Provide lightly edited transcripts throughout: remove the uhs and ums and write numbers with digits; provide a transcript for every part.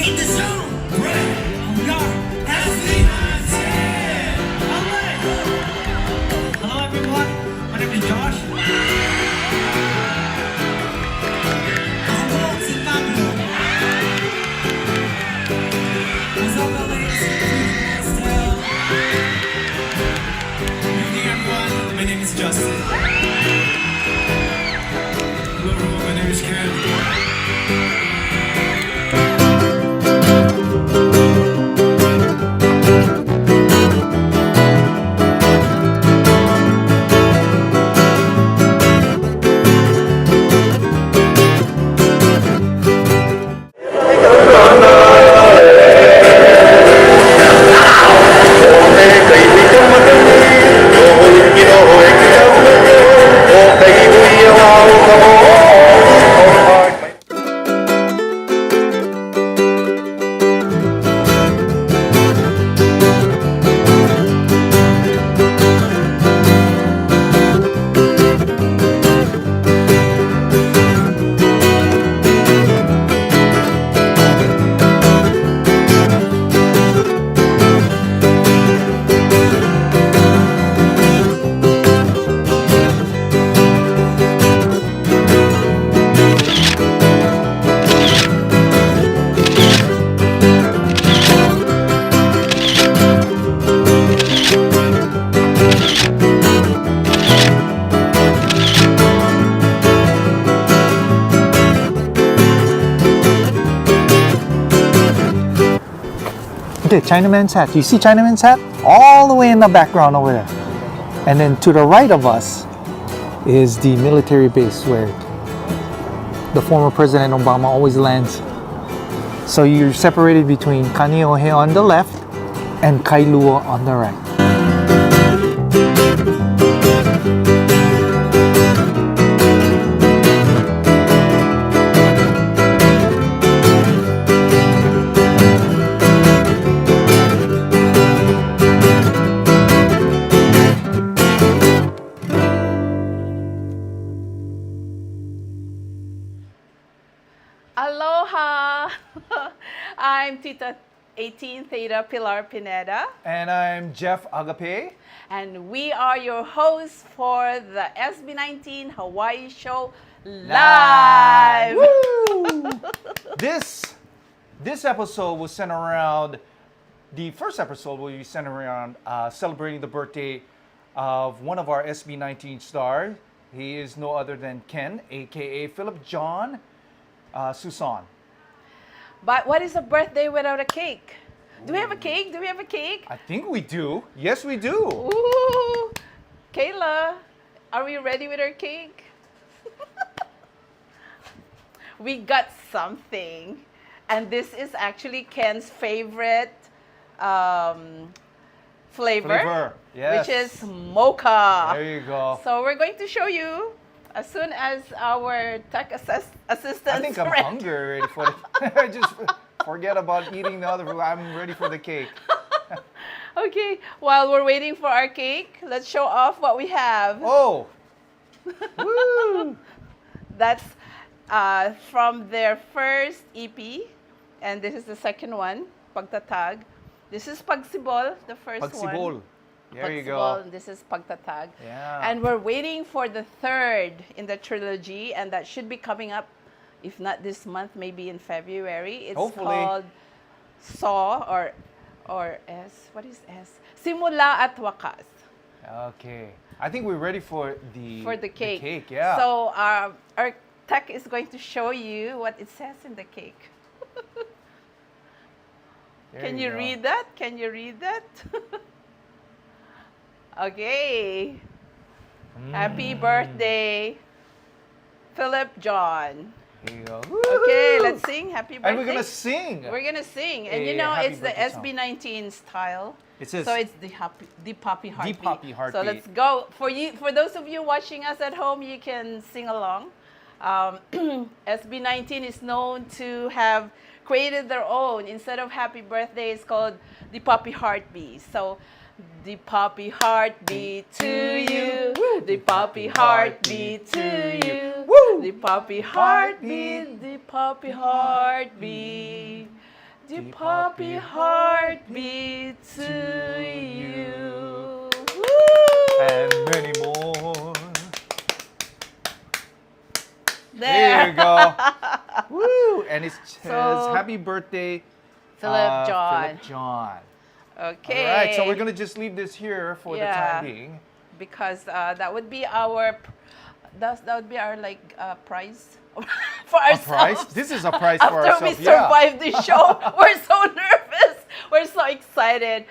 hit the zone. Right. We are SB19 Hawaii. Hello everyone. My name is Josh. Hello, Zimbabwe. What's up, LA? Good evening, everyone. My name is Justin. Hello, everyone. My name is Ken. Okay, Chinaman's hat. You see Chinaman's hat? All the way in the background over there. And then to the right of us is the military base where the former President Obama always lands. So you're separated between Kaneohe on the left and Kailua on the right. Aloha! I'm Tita 18 Theta Pilar Pineda. And I'm Jeff Agape. And we are your hosts for the SB19 Hawaii Show live. Woo! This episode was centered around, the first episode will be centered around celebrating the birthday of one of our SB19 stars. He is no other than Ken, aka Philip John Susan. But what is a birthday without a cake? Do we have a cake? Do we have a cake? I think we do. Yes, we do. Ooh! Kayla, are we ready with our cake? We got something. And this is actually Ken's favorite flavor. Yes. Which is mocha. There you go. So we're going to show you as soon as our tech assistant. I think I'm hungry already for the I just forget about eating the other food. I'm ready for the cake. Okay, while we're waiting for our cake, let's show off what we have. Oh! Woo! That's from their first EP, and this is the second one, Pagtatag. This is Pagsibol, the first Pagsibol. one. There you Pagsibol, go. and this is Pagtatag. Yeah. And we're waiting for the third in the trilogy, and that should be coming up, if not this month, maybe in February. It's Hopefully. called Saw or S. What is S? Simula at Wakas. Okay. I think we're ready for the cake. The cake, yeah. So our tech is going to show you what it says in the cake. Can you go. read that? Can you read that? Okay. Happy birthday, Philip John. Here you go. Okay, Woo! let's sing happy birthday. And we're gonna sing. We're gonna sing. And a you know, happy it's the birthday song. SB19 style. It says So it's the poppy heartbeat. poppy So heartbeat. let's go. For those of you watching us at home, you can sing along. SB19 is known to have created their own. Instead of happy birthday, it's called the poppy heartbeat. So the poppy heartbeat to you, the poppy heartbeat to you, the poppy heartbeat, the poppy heartbeat. The poppy heartbeat to you. Woo! And many more. There you go. Woo! And it says So, happy birthday, Philip John. Philip John. Okay. All right, so we're gonna just leave this here for the Yeah. time being. Because that would be our that would be our like prize for A ourselves. prize? This is a prize for After ourselves. we survived the show, we're so nervous. We're so excited.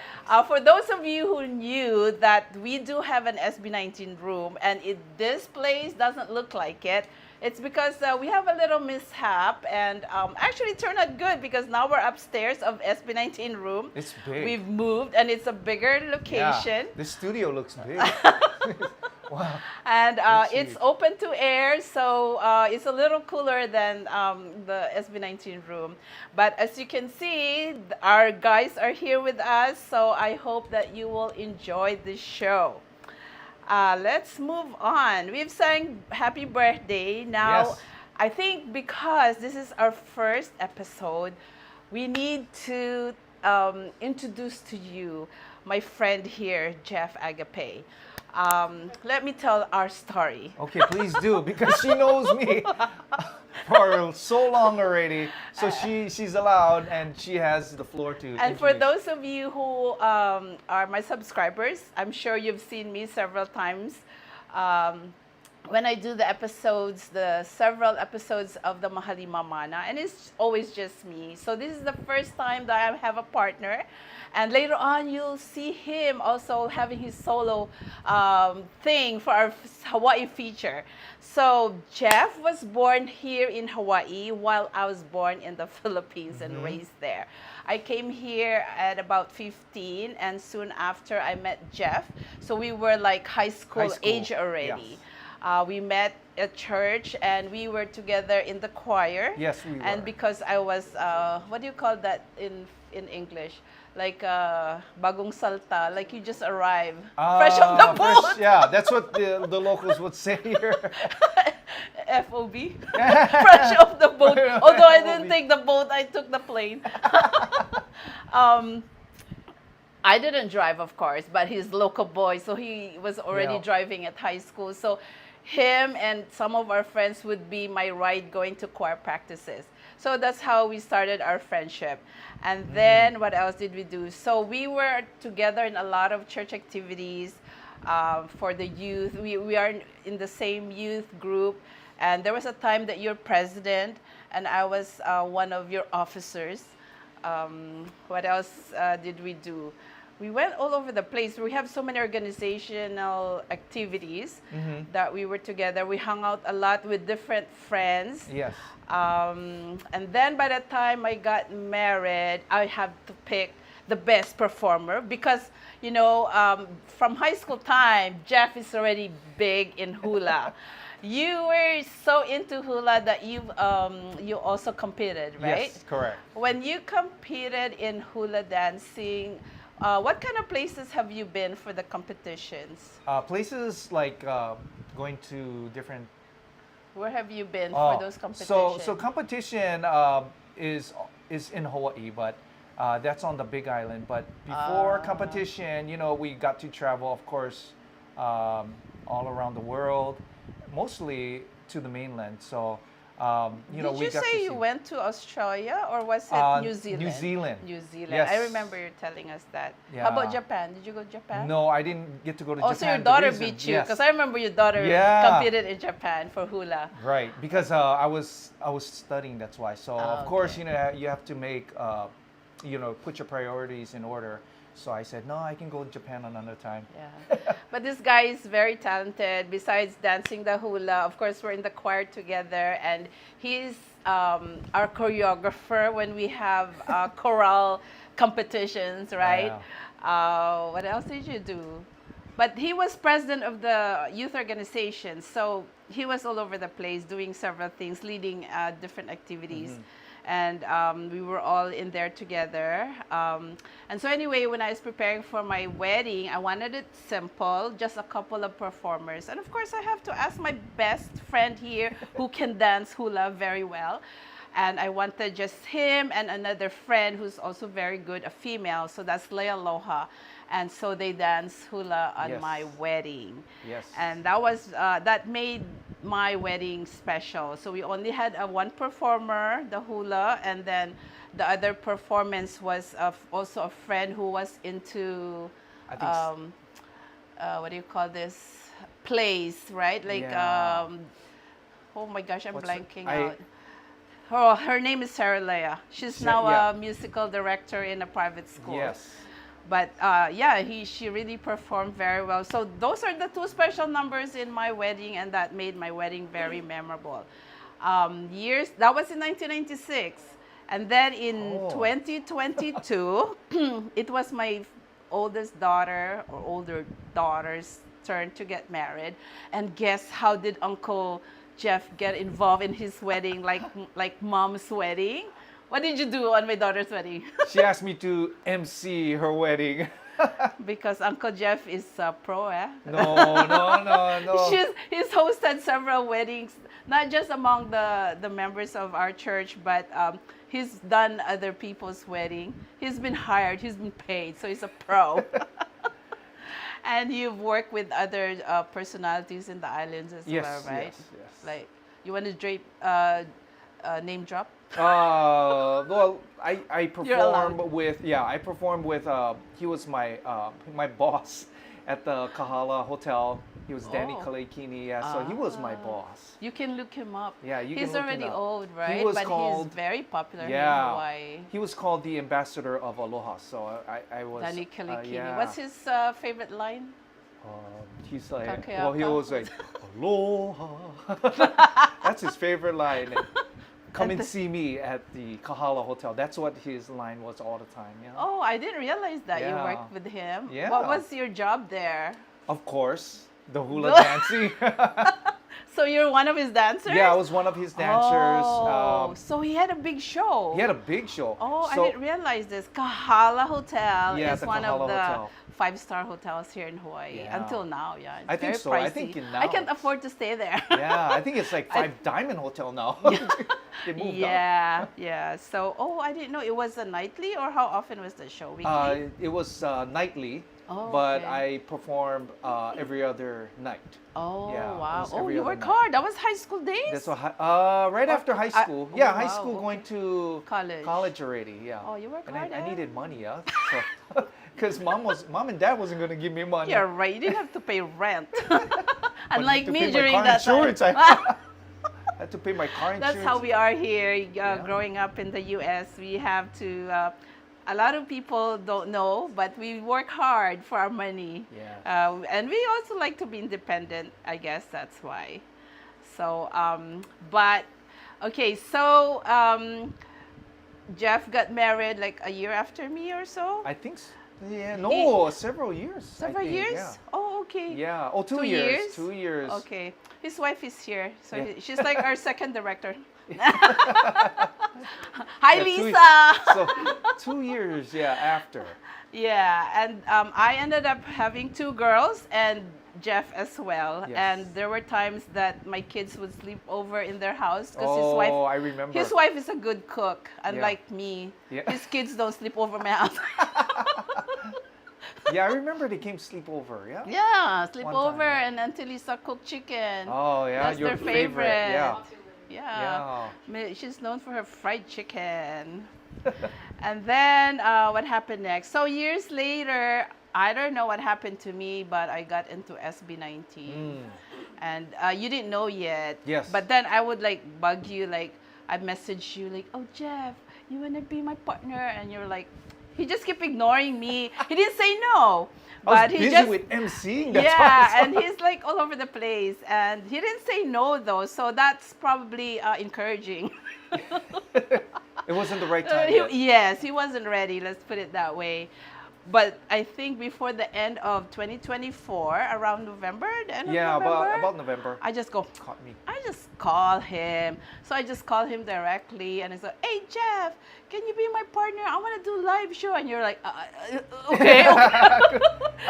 For those of you who knew that we do have an SB19 room, and this place doesn't look like it, it's because we have a little mishap, and actually it turned out good because now we're upstairs of SB19 room. It's big. We've moved, and it's a bigger location. Yeah, this studio looks big. Wow. And That's it's huge. open to air, so it's a little cooler than the SB19 room. But as you can see, our guys are here with us, so I hope that you will enjoy the show. Let's move on. We've sang Happy Birthday. Now, Yes. I think because this is our first episode, we need to introduce to you my friend here, Jeff Agape. Let me tell our story. Okay, please do, because she knows me for so long already. So she's allowed, and she has the floor to. And for introduce. those of you who are my subscribers, I'm sure you've seen me several times. When I do the episodes, the several episodes of the Mahali Mamana, and it's always just me. So this is the first time that I have a partner. And later on, you'll see him also having his solo thing for our Hawaii feature. So Jeff was born here in Hawaii while I was born in the Philippines and raised there. I came here at about 15, and soon after I met Jeff. So we were like high school age already. Yes. We met at church, and we were together in the choir. Yes, we were. And because I was, what do you call that in English? Like bagong salta, like you just arrive, fresh off the boat. Yeah, that's what the locals would say here. FOB, fresh off the boat. Although I didn't take the boat, I took the plane. I didn't drive, of course, but he's local boy, so he was already driving at high school. So him and some of our friends would be my ride going to choir practices. So that's how we started our friendship. And then what else did we do? So we were together in a lot of church activities for the youth. We are in the same youth group. And there was a time that you're president, and I was one of your officers. What else did we do? We went all over the place. We have so many organizational activities that we were together. We hung out a lot with different friends. Yes. And then by the time I got married, I had to pick the best performer because, you know, from high school time, Jeff is already big in hula. You were so into hula that you also competed, right? Yes, correct. When you competed in hula dancing, what kind of places have you been for the competitions? Places like going to different. Where have you been for those competitions? So competition is in Hawaii, but that's on the Big Island. But before competition, you know, we got to travel, of course, all around the world, mostly to the mainland. So you know, Did we you got to say see. you went to Australia or was it New Zealand? New Zealand. New Zealand. Yes. I remember you telling us that. Yeah. How about Japan? Did you go to Japan? No, I didn't get to go to Also, Japan. your daughter The reason- beat you yes. because I remember your daughter Yeah. competed in Japan for hula. Right, because I was studying. That's why. So of course, okay. you know, you have to make, you know, put your priorities in order. So I said, no, I can go to Japan another time. Yeah. But this guy is very talented. Besides dancing the hula, of course, we're in the choir together, and he's our choreographer when we have choral competitions, right? What else did you do? But he was president of the youth organization, so he was all over the place doing several things, leading different activities. And we were all in there together. And so anyway, when I was preparing for my wedding, I wanted it simple, just a couple of performers. And of course, I have to ask my best friend here who can dance hula very well. And I wanted just him and another friend who's also very good, a female. So that's Leia Aloha. And so they danced hula on Yes. my wedding. Yes. And that was that made my wedding special. So we only had one performer, the hula, and then the other performance was also a friend who was into I think what do you call this, plays, right? Like Yeah. oh my gosh, I'm What's blanking I- out. Her name is Sarah Leah. She's now yeah. a musical director in a private school. Yes. But yeah, she really performed very well. So those are the two special numbers in my wedding, and that made my wedding very memorable. That was in 1996, and then in Oh. 2022, it was my oldest daughter or older daughter's turn to get married. And guess how did Uncle Jeff get involved in his wedding, like mom's wedding? What did you do on my daughter's wedding? She asked me to MC her wedding. Because Uncle Jeff is a pro, eh? No. He's hosted several weddings, not just among the members of our church, but he's done other people's wedding. He's been hired, he's been paid, so he's a pro. And you've worked with other personalities in the islands as Yes, well, right? yes. Like, you want to name drop? Well, I You're allowed. performed with he was my my boss at the Kahala Hotel. He was Danny Oh. Kalekini, so he was my boss. You can look him up. Yeah, you can He's look him already up. old, He right? was But called- he's very popular here in Yeah, Hawaii. he was called the ambassador of Aloha. So I was. Danny Kalikini. yeah. What's his favorite line? He's like, Kakeaka. well, he was like, Aloha. That's his favorite line. And, come and see me at the Kahala Hotel. That's what his line was all the time. Yeah. Oh, I didn't realize that you Yeah. worked with him. Yeah. What was your job there? Of course, the hula dancing. So you're one of his dancers? Yeah, I was one of his dancers. Oh, so he had a big show. He had a big show. Oh, I So- didn't realize this. Kahala Hotel Yeah, is the one of Kahala the Hotel. 5-star hotels here in Hawaii. Yeah. Until now, yeah. It's I think very so. I pricey. think in I now can't it's- afford to stay there. Yeah, I think it's like Five Diamond Hotel now. They moved up. Yeah. So, I didn't know it was a nightly, or how often was the show? Weekly? It was nightly, Oh, but okay. I performed every other night. Oh, yeah, it wow. was Oh, every you other work night. hard. That was high school days? That's what, right after high school. oh, Yeah, high wow, school, okay. going to College. already. Yeah. Oh, you work and hard, I eh? needed money, yeah. So, because mom and dad wasn't gonna give me money. You're right. You didn't have to pay rent. But Unlike to me pay my during car that insurance, time. I had to pay my car insurance. That's how we are here. Growing up in the U.S., we have to. A lot of people don't know, but we work hard for our money. Yeah. And we also like to be independent. I guess that's why. So, but okay. So, Jeff got married like a year after me or so. I think. Yeah. No, several years. I Several think, years. Yeah. Oh, okay. Yeah. Oh, 2 2 years. years? 2 years. Okay. His wife is here, so Yeah. she's like our second director. Hi, Yeah, Lisa. So 2 years, yeah, after. Yeah, and I ended up having 2 girls and Jeff as well. Yes. And there were times that my kids would sleep over in their house because Oh, his wife. I remember. His wife is a good cook, unlike me. Yeah. His kids don't sleep over my house. Yeah, I remember they came sleep over. Yeah. Yeah, sleep One time, over yeah. and Auntie Lisa cook chicken. Oh yeah, That's your their favorite. Yeah. Yeah. She's known for her fried chicken. And then what happened next? So years later, I don't know what happened to me, but I got into SB19. And you didn't know yet. Yes. But then I would like bug you, like I'd message you like, oh Jeff, you wanna be my partner? And you're like, he just kept ignoring me. He didn't say no. I was But he busy just with emceeing. That's why I yeah, saw and he's like all over the place, and he didn't say no though, so that's probably encouraging. it wasn't the right time yet. Yes, he wasn't ready. Let's put it that way. But I think before the end of 2024, around November, the end Yeah, of November, about November. I just go. Caught me. I just call him. So I just call him directly, and I said, "Hey Jeff, can you be my partner? I want to do live show." And you're like, "Okay." I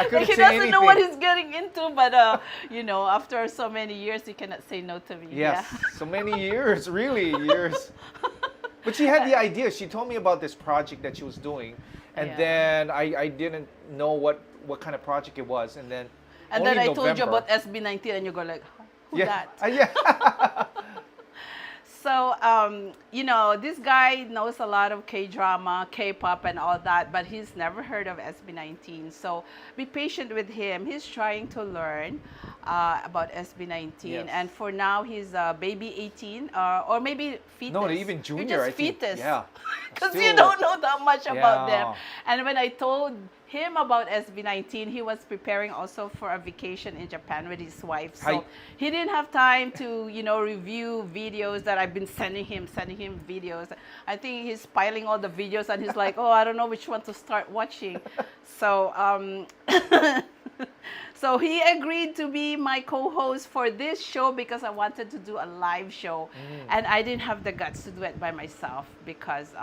couldn't Like he say doesn't know what anything. he's getting into, but after so many years, he cannot say no to me. Yes, so many years, really years. But she had the idea. She told me about this project that she was doing, and Yeah. then I didn't know what kind of project it was, and then And only then I told you November- about SB19 and you go like, who yeah, that? yeah. So, you know, this guy knows a lot of K-drama, K-pop and all that, but he's never heard of SB19. So be patient with him. He's trying to learn about SB19. Yes. And for now, he's baby 18 or maybe fetus. No, even You're junior, just I think. fetus. Yeah. Because you Still- don't know that much about them. Yeah. And when I told him about SB19, he was preparing also for a vacation in Japan with his wife. So Hi. he didn't have time to, you know, review videos that I've been sending him videos. I think he's piling all the videos and he's like, oh, I don't know which one to start watching. So, so he agreed to be my co-host for this show because I wanted to do a live show. And I didn't have the guts to do it by myself because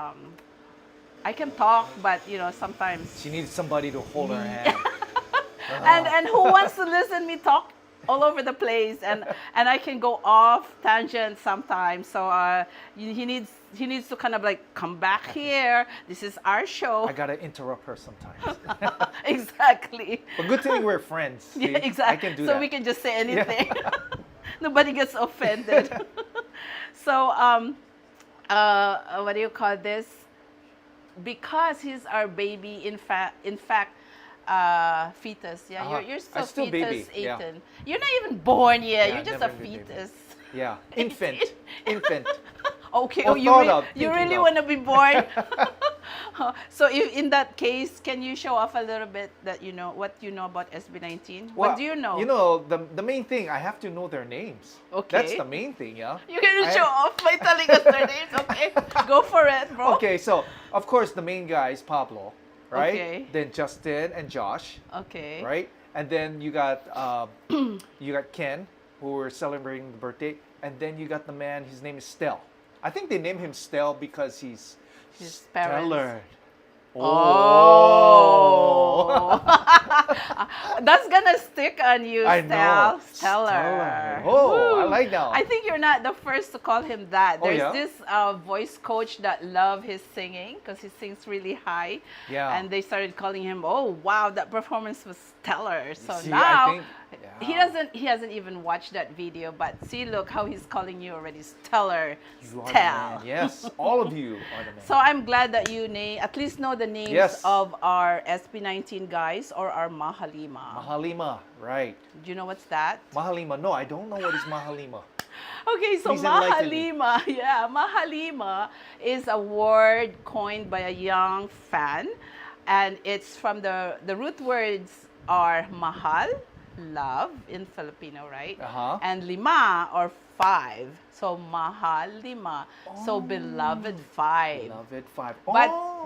I can talk, but, you know, sometimes... She needs somebody to hold her hand. And who wants to listen me talk all over the place, and I can go off tangent sometimes. So he needs to kind of like come back here. This is our show. I gotta interrupt her sometimes. Exactly. But good thing we're friends. See? Yeah, exactly. I can do so that. we can just say anything. Nobody gets offended. So what do you call this? Because he's our baby, in fact, fetus. Yeah, Uh-huh. you're I'm still still fetus, baby, yeah. Ethan. You're not even born yet. Yeah, You're just a never been baby. fetus. Yeah, infant. Infant. Okay. Or Oh, thought of, you thinking really of. want to be born? So if, in that case, can you show off a little bit that you know what you know about SB19? Well, What do you know? You know, the main thing, I have to know their names. Okay. That's the main thing, yeah? You're gonna I- show off by telling us their names. Okay, go for it, bro. Okay, so, of course, the main guy is Pablo, right? Okay. Then Justin and Josh, Okay. right? And then you got Ken, who were celebrating the birthday. And then you got the man, his name is Stel. I think they named him Stel because he's His parents. stellar. Oh. That's gonna stick on you, I know. Stellar. Stellar. Oh, I Woo. like that one. I think you're not the first to call him that. Oh, There's yeah? this voice coach that love his singing because he sings really high. Yeah. And they started calling him, oh wow, that performance was stellar. So See, now I think, he hasn't even watched that video, but see, look how he's calling you already, stellar. You are the Stel. man. Yes, all of you are the man. So I'm glad that you at least know the names Yes. of our SB19 guys or our Mahalima. Mahalima, right. Do you know what's that? Mahalima. No, I don't know what is Mahalima. Okay, so Please enlighten me. Mahalima, yeah, Mahalima is a word coined by a young fan, and it's from the root words are mahal, love in Filipino, right? Uh-huh. And lima or 5. So mahal lima. So beloved 5. Beloved 5.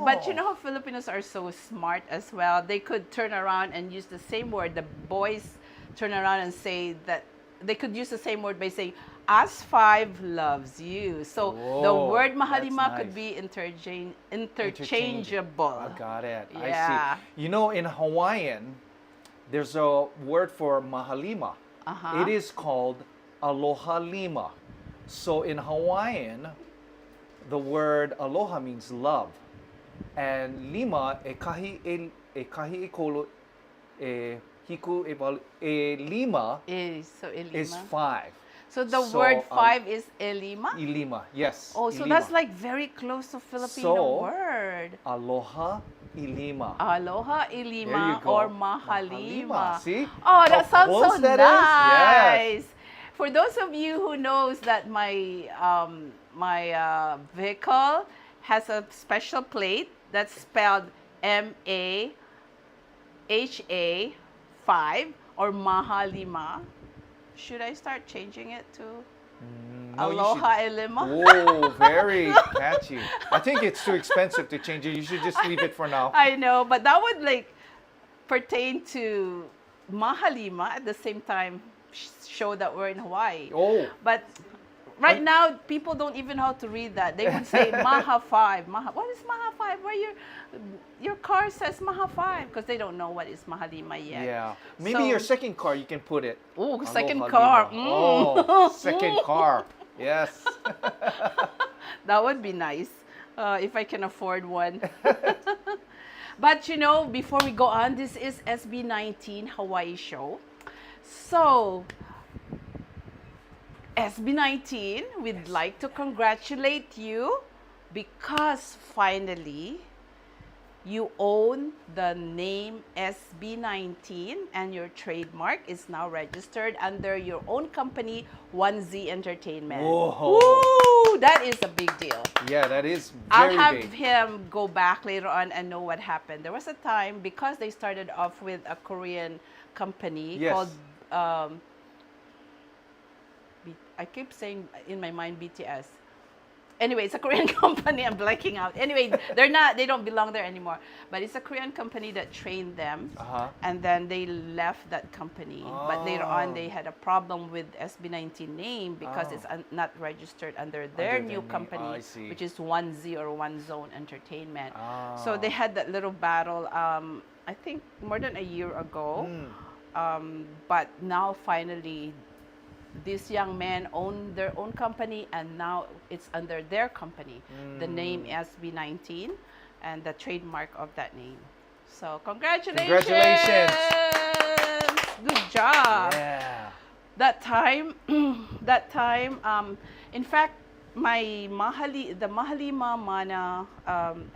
But you know how Filipinos are so smart as well. They could turn around and use the same word. The boys turn around and say that they could use the same word by saying, as 5 loves you. So the Whoa, word that's mahalima could nice. be interchangeable. I got it. Yeah. I see. You know, in Hawaiian, there's a word for mahalima. Uh-huh. It is called aloha lima. So in Hawaiian, the word aloha means love. And lima, e kahi e kolo, e hiku e wale, e lima So elima. is 5. So the So, word 5 is elima. Ilima, yes. Oh, so ilima. that's like very close to Filipino So, word. Aloha ilima. Aloha There you ilima go. or mahalima. See? Oh, that How sounds so close that is? nice. For those of you who knows that my vehicle has a special plate that's spelled MAHA 5 or Mahalima. Should I start changing it to No, you Aloha should- Elima? Oh, very catchy. I think it's too expensive to change it. You should just leave it for now. I know, but that would like pertain to Mahalima at the same time show that we're in Hawaii. Oh, But right now, people don't even know how to read that. They would say Maha 5. What is Maha 5? Where your car says Maha 5 because they don't know what is Mahalima yet. yeah. Maybe So- your second car, you can put it. Oh, Aloha second lima. car. Oh, second car. Yes. That would be nice. if I can afford one. But you know, before we go on, this is SB19 Hawaii Show. So, SB19, we'd like to congratulate you because finally you own the name SB19 and your trademark is now registered under your own company, 1Z Entertainment. Whoa. Woo! That is a big deal. Yeah, that is I'll very have big. him go back later on and know what happened. There was a time, because they started off with a Korean company called, I keep saying in my mind BTS. Anyway, it's a Korean company. I'm blanking out. Anyway, they don't belong there anymore. But it's a Korean company that trained them. And then they left that company. But later on, they had a problem with SB19 name because it's not registered under their new company, which is 1Z or One Zone Entertainment. So they had that little battle, I think more than a year ago. But now finally, these young men own their own company, and now it's under their company. The name SB19 and the trademark of that name. So congratulations! Good job. Yeah. That time, in fact, the Mahalima Mana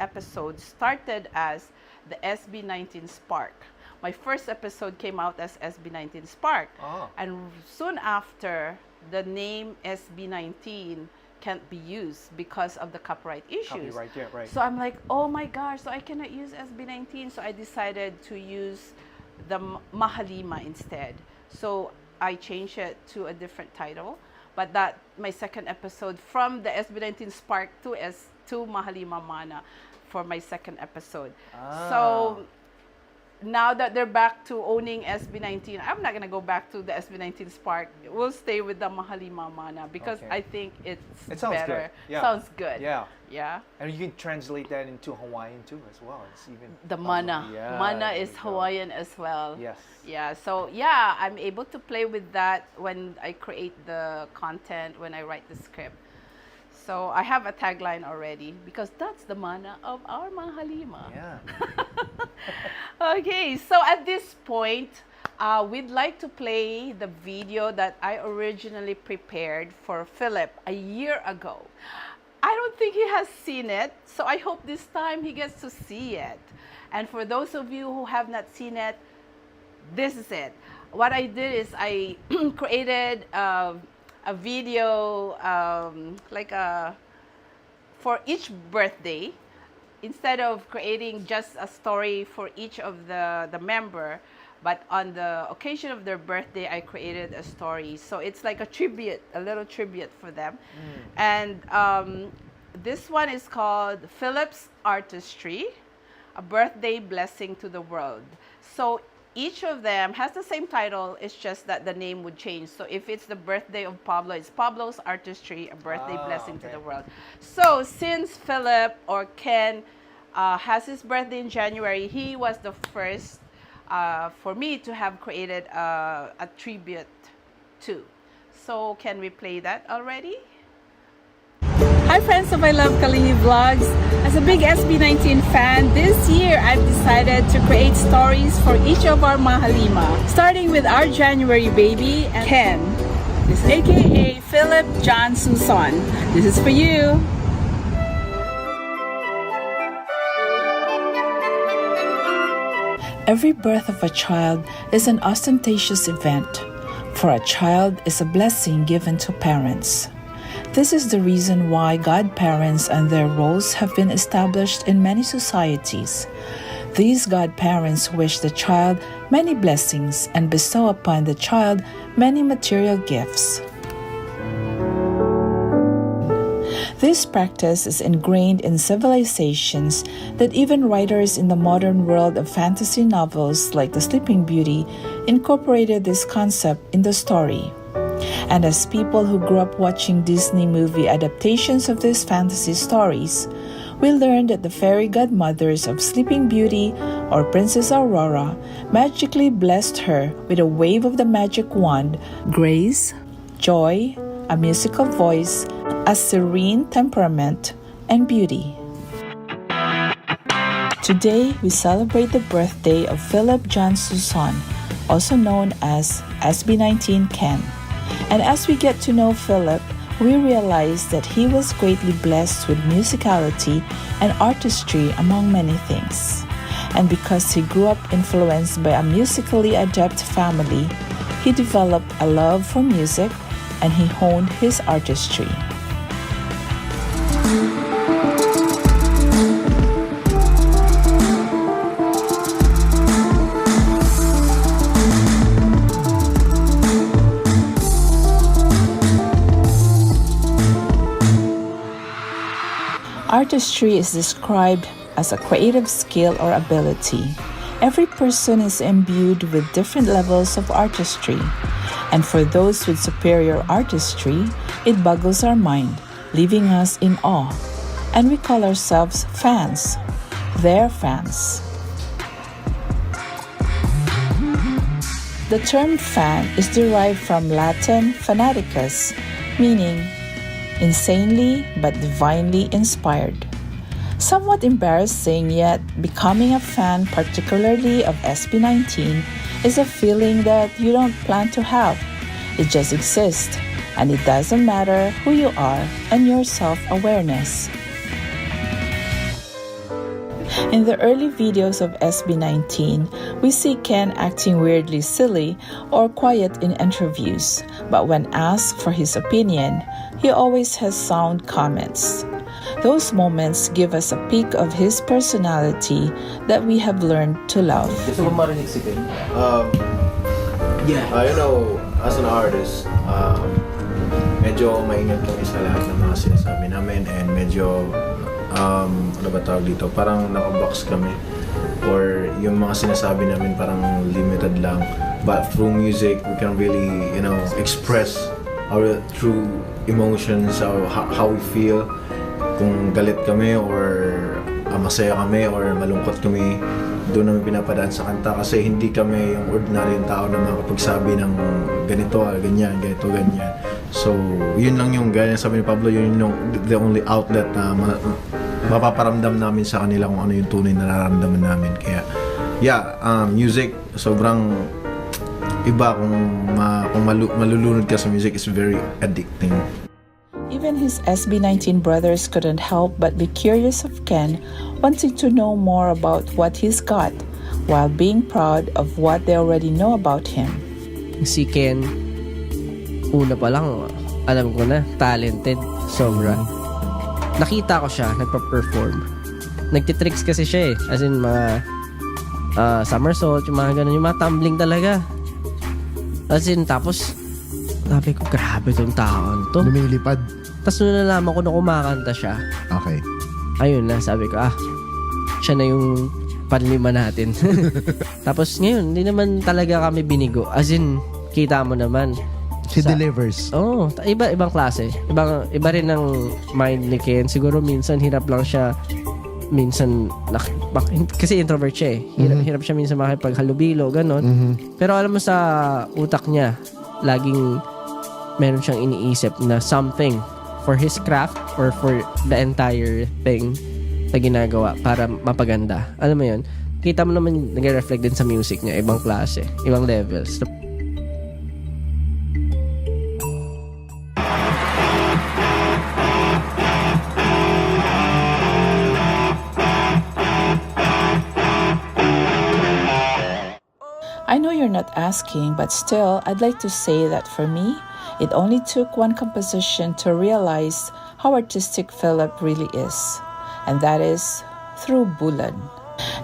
episode started as the SB19 Spark. My first episode came out as SB19 Spark. And soon after, the name SB19 can't be used because of the copyright issues. So I'm like, oh my gosh, so I cannot use SB19. So I decided to use the Mahalima instead. So I changed it to a different title. But that, my second episode, from the SB19 Spark to Mahalima Mana for my second episode. So now that they're back to owning SB19, I'm not going to go back to the SB19 Spark. We'll stay with the Mahalima Mana because I think it sounds better. Good. Yeah. Sounds good. Yeah. Yeah. And you can translate that into Hawaiian too as well. It's even the Mana. Yeah, Mana is Hawaiian as well. Yes. Yeah. So yeah, I'm able to play with that when I create the content, when I write the script. So I have a tagline already because that's the mana of our Mahalima. Yeah. Okay, so at this point, we'd like to play the video that I originally prepared for Philip a year ago. I don't think he has seen it, so I hope this time he gets to see it. And for those of you who have not seen it, this is it. What I did is I created a video for each birthday. Instead of creating just a story for each of the member, but on the occasion of their birthday, I created a story. So it's like a tribute, a little tribute for them. And this one is called Philip's Artistry, a birthday blessing to the world. So each of them has the same title, it's just that the name would change. So if it's the birthday of Pablo, it's Pablo's Artistry, a birthday blessing to the world. So since Philip or Ken has his birthday in January, he was the first for me to have created a tribute to. So can we play that already? Hi friends of I Love Kalingi Vlogs. As a big SB19 fan, this year I've decided to create stories for each of our Mahalima. Starting with our January baby, and Ken. This is AKA Philip John Susan. This is for you. Every birth of a child is an ostentatious event, for a child is a blessing given to parents. This is the reason why godparents and their roles have been established in many societies. These godparents wish the child many blessings and bestow upon the child many material gifts. This practice is ingrained in civilizations that even writers in the modern world of fantasy novels like The Sleeping Beauty incorporated this concept in the story. And as people who grew up watching Disney movie adaptations of these fantasy stories, we learned that the fairy godmothers of Sleeping Beauty or Princess Aurora magically blessed her with a wave of the magic wand, grace, joy, a musical voice, a serene temperament, and beauty. Today, we celebrate the birthday of Philip John Suson, also known as SB19 Ken. And as we get to know Philip, we realize that he was greatly blessed with musicality and artistry among many things. And because he grew up influenced by a musically adept family, he developed a love for music and he honed his artistry. Artistry is described as a creative skill or ability. Every person is imbued with different levels of artistry. And for those with superior artistry, it boggles our mind, leaving us in awe. And we call ourselves fans. Their fans. The term fan is derived from Latin fanaticus, meaning insanely but divinely inspired. Somewhat embarrassing, yet becoming a fan, particularly of SB19, is a feeling that you don't plan to have. It just exists, and it doesn't matter who you are and your self-awareness. In the early videos of SB19, we see Ken acting weirdly silly or quiet in interviews, but when asked for his opinion, he always has sound comments. Those moments give us a peek of his personality that we have learned to love. Gusto mo marinig si Ken? Yeah. You know, as an artist, medyo maingat kami sa lahat ng mga sinasabi namin and medyo, ano ba tawag dito, parang nakabox kami or yung mga sinasabi namin parang limited lang. But through music, we can really, you know, express our true emotions, how we feel. Kung galit kami or masaya kami or malungkot kami, doon namin pinapadaan sa kanta kasi hindi kami yung ordinary tao na makapagsabi ng ganito, ganyan, ganito, ganyan. So, yun lang yung gaya sabi ni Pablo, yun yung the only outlet na mapaparamdam namin sa kanila kung ano yung tunay na nararamdaman namin. Kaya, yeah, music, sobrang iba kung malulunod ka sa music, is very addicting. Even his SB19 brothers couldn't help but be curious of Ken, wanting to know more about what he's got, while being proud of what they already know about him. Si Ken, una pa lang, alam ko na, talented, sobra. Nakita ko siya, nagpa-perform. Nagtitricks kasi siya eh, as in mga somersault, yung mga ganun, yung mga tumbling talaga. As in, tapos, sabi ko, grabe tong taon to. Lumilipad. Tapos nung nalaman ko na kumakanta siya, Okay. ayun na, sabi ko, siya na yung panlima natin. Tapos ngayon, hindi naman talaga kami binigo. As in, kita mo naman. She delivers. Oo, ibang klase. Iba rin ang mind ni Ken. Siguro minsan hirap lang siya. Minsan, kasi introvert siya eh. Hirap siya minsan makipaghalubilo, ganon. Pero alam mo sa utak niya, laging meron siyang iniisip na something for his craft or for the entire thing na ginagawa para mapaganda. Alam mo yun? Kita mo naman nag-reflect din sa music niya. Ibang klase, ibang levels. I know you're not asking, but still, I'd like to say that for me, it only took one composition to realize how artistic Philip really is, and that is through Bulan.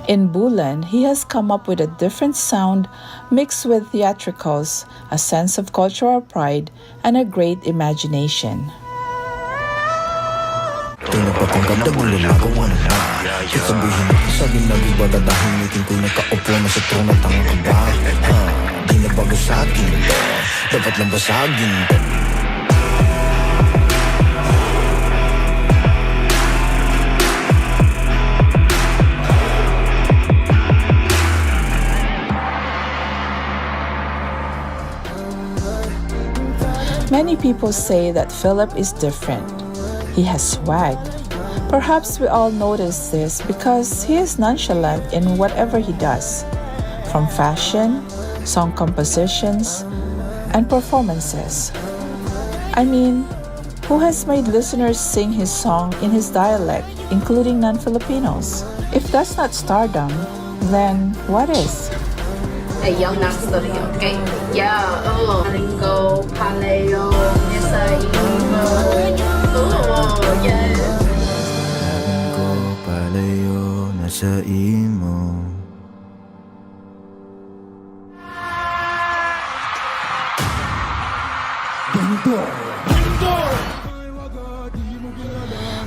In Bulan, he has come up with a different sound mixed with theatricals, a sense of cultural pride, and a great imagination. Tingnan pa kung ganda mo lalagawan na sasabihin mo sa ginagi ba dadahimikin ko nakaupo na sa trono tanga ka ba? Di na bago sa akin to, dapat lang basagin to. Many people say that Philip is different. He has swag. Perhaps we all notice this because he is nonchalant in whatever he does, from fashion, song compositions, and performances. I mean, who has made listeners sing his song in his dialect, including non-Filipinos? If that's not stardom, then what is? Hey, young not study, okay? Yeah, Ringo, Paleo, Nisa, Imo. Oh, yeah. Ko palayo na sa imo.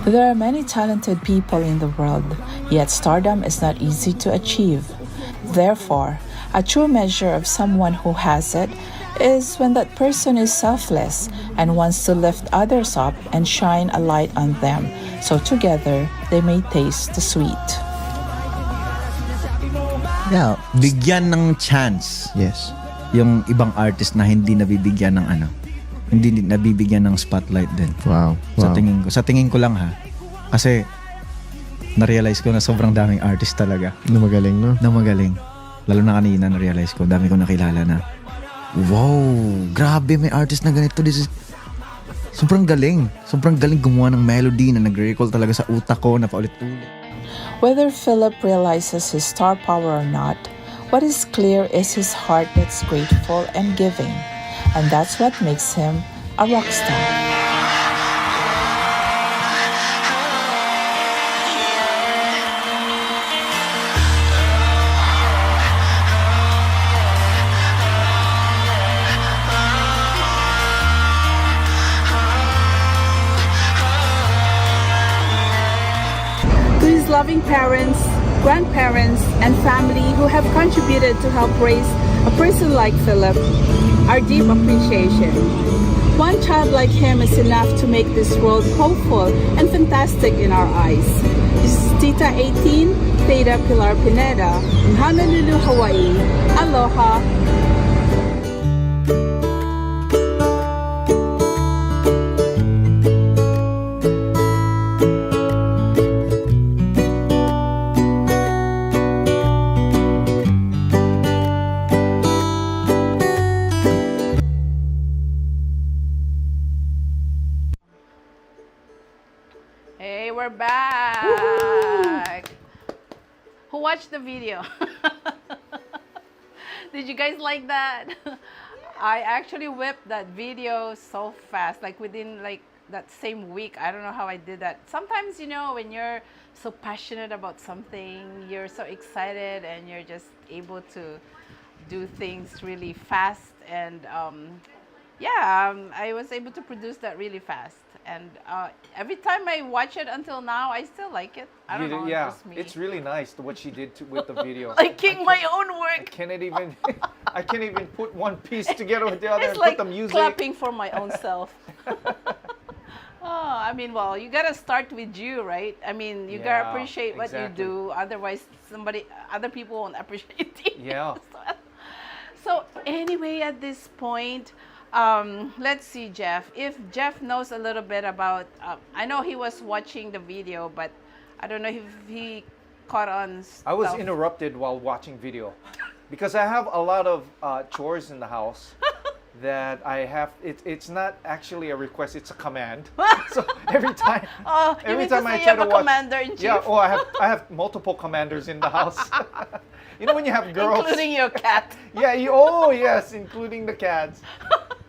There are many talented people in the world, yet stardom is not easy to achieve. Therefore, a true measure of someone who has it is when that person is selfless and wants to lift others up and shine a light on them, so together they may taste the sweet. Yeah, bigyan ng chance. Yes. Yung ibang artist na hindi nabibigyan ng hindi nabibigyan ng spotlight din. Wow. Sa tingin ko lang ha. Kasi na-realize ko na sobrang daming artist talaga. Na magaling, no? Na magaling. Lalo na kanina na-realize ko, dami ko nakilala na. Wow, grabe, may artist na ganito. This is sobrang galing. Sobrang galing gumawa ng melody na nag-recall talaga sa utak ko na paulit-ulit. Whether Philip realizes his star power or not, what is clear is his heart that's grateful and giving. And that's what makes him a rock star. To his loving parents, grandparents, and family who have contributed to help raise a person like Philip, our deep appreciation. One child like him is enough to make this world hopeful and fantastic in our eyes. This is Tita 18, Theta Pilar Pineda, in Honolulu, Hawaii. Aloha. Hey, we're back. Who watched the video? Did you guys like that? I actually whipped that video so fast, like within like that same week. I don't know how I did that. Sometimes, you know, when you're so passionate about something, you're so excited and you're just able to do things really fast. And I was able to produce that really fast. And every time I watch it until now, I still like it. I don't know. Yeah, it's just me. it's really nice what she did with the video. Liking my own work. I can't even put one piece together with the other It's and like put the music. clapping for my own self. I mean, well, you gotta start with you, right? I mean, you gotta Yeah, appreciate what exactly. you do. Otherwise, other people won't appreciate you. Yeah. So anyway, at this point, let's see, Jeff. If Jeff knows a little bit about, I know he was watching the video, but I don't know if he caught on stuff. I was interrupted while watching video because I have a lot of chores in the house that I have. It's not actually a request; it's a command. So every time, every time I try to watch, commander-in-chief? yeah. Oh, I have multiple commanders in the house. You know when you have girls, Including your cat. yeah. Oh yes, including the cats.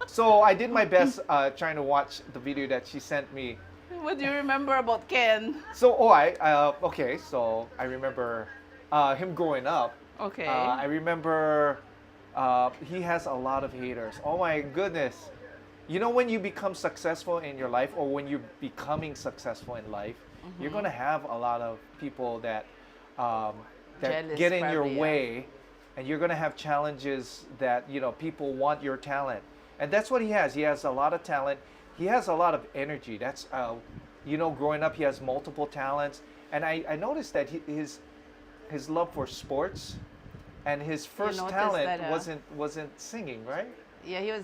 So I did my best trying to watch the video that she sent me. What do you remember about Ken? So okay. So I remember him growing up. Okay. I remember he has a lot of haters. Oh my goodness. You know when you become successful in your life or when you're becoming successful in life, you're going to have a lot of people that Jealous, get in your probably, yeah. way, and you're going to have challenges that, you know, people want your talent. And that's what he has. He has a lot of talent. He has a lot of energy. That's you know, growing up he has multiple talents, and I noticed that his love for sports and his first noticed talent that, wasn't singing, right? Yeah,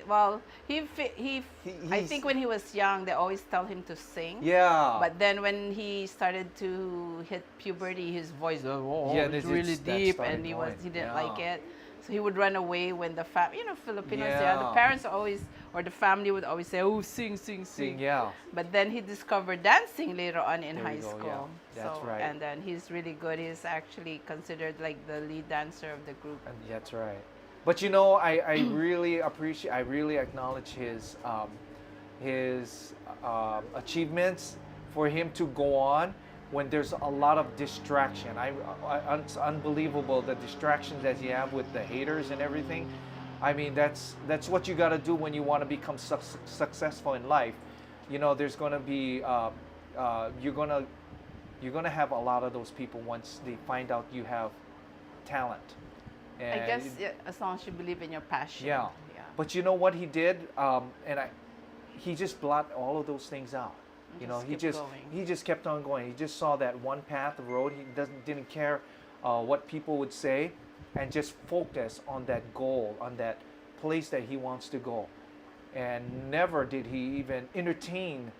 well, I think when he was young, they always tell him to sing. Yeah. But then when he started to hit puberty, his voice it's really that deep, started and he didn't going. like it. So he would run away when the Filipinos, the Yeah. parents always, or the family would always say, "Oh, sing, sing, sing." Yeah. But then he discovered dancing later on in There high you go, school. yeah. That's So, right. And then he's really good. He's actually considered like the lead dancer of the group. And that's right. But you know, I really appreciate, I really acknowledge his achievements for him to go on when there's a lot of distraction. It's unbelievable the distractions that you have with the haters and everything. I mean, that's what you got to do when you want to become successful in life. You know, there's going to be you're gonna have a lot of those people once they find out you have talent. And I guess as long as you believe in your passion. yeah. But you know what he did, he just blotted all of those things out. You know, he just kept on going. He just saw that one path of road. He didn't care what people would say, and just focus on that goal, on that place that he wants to go. And never did he even entertain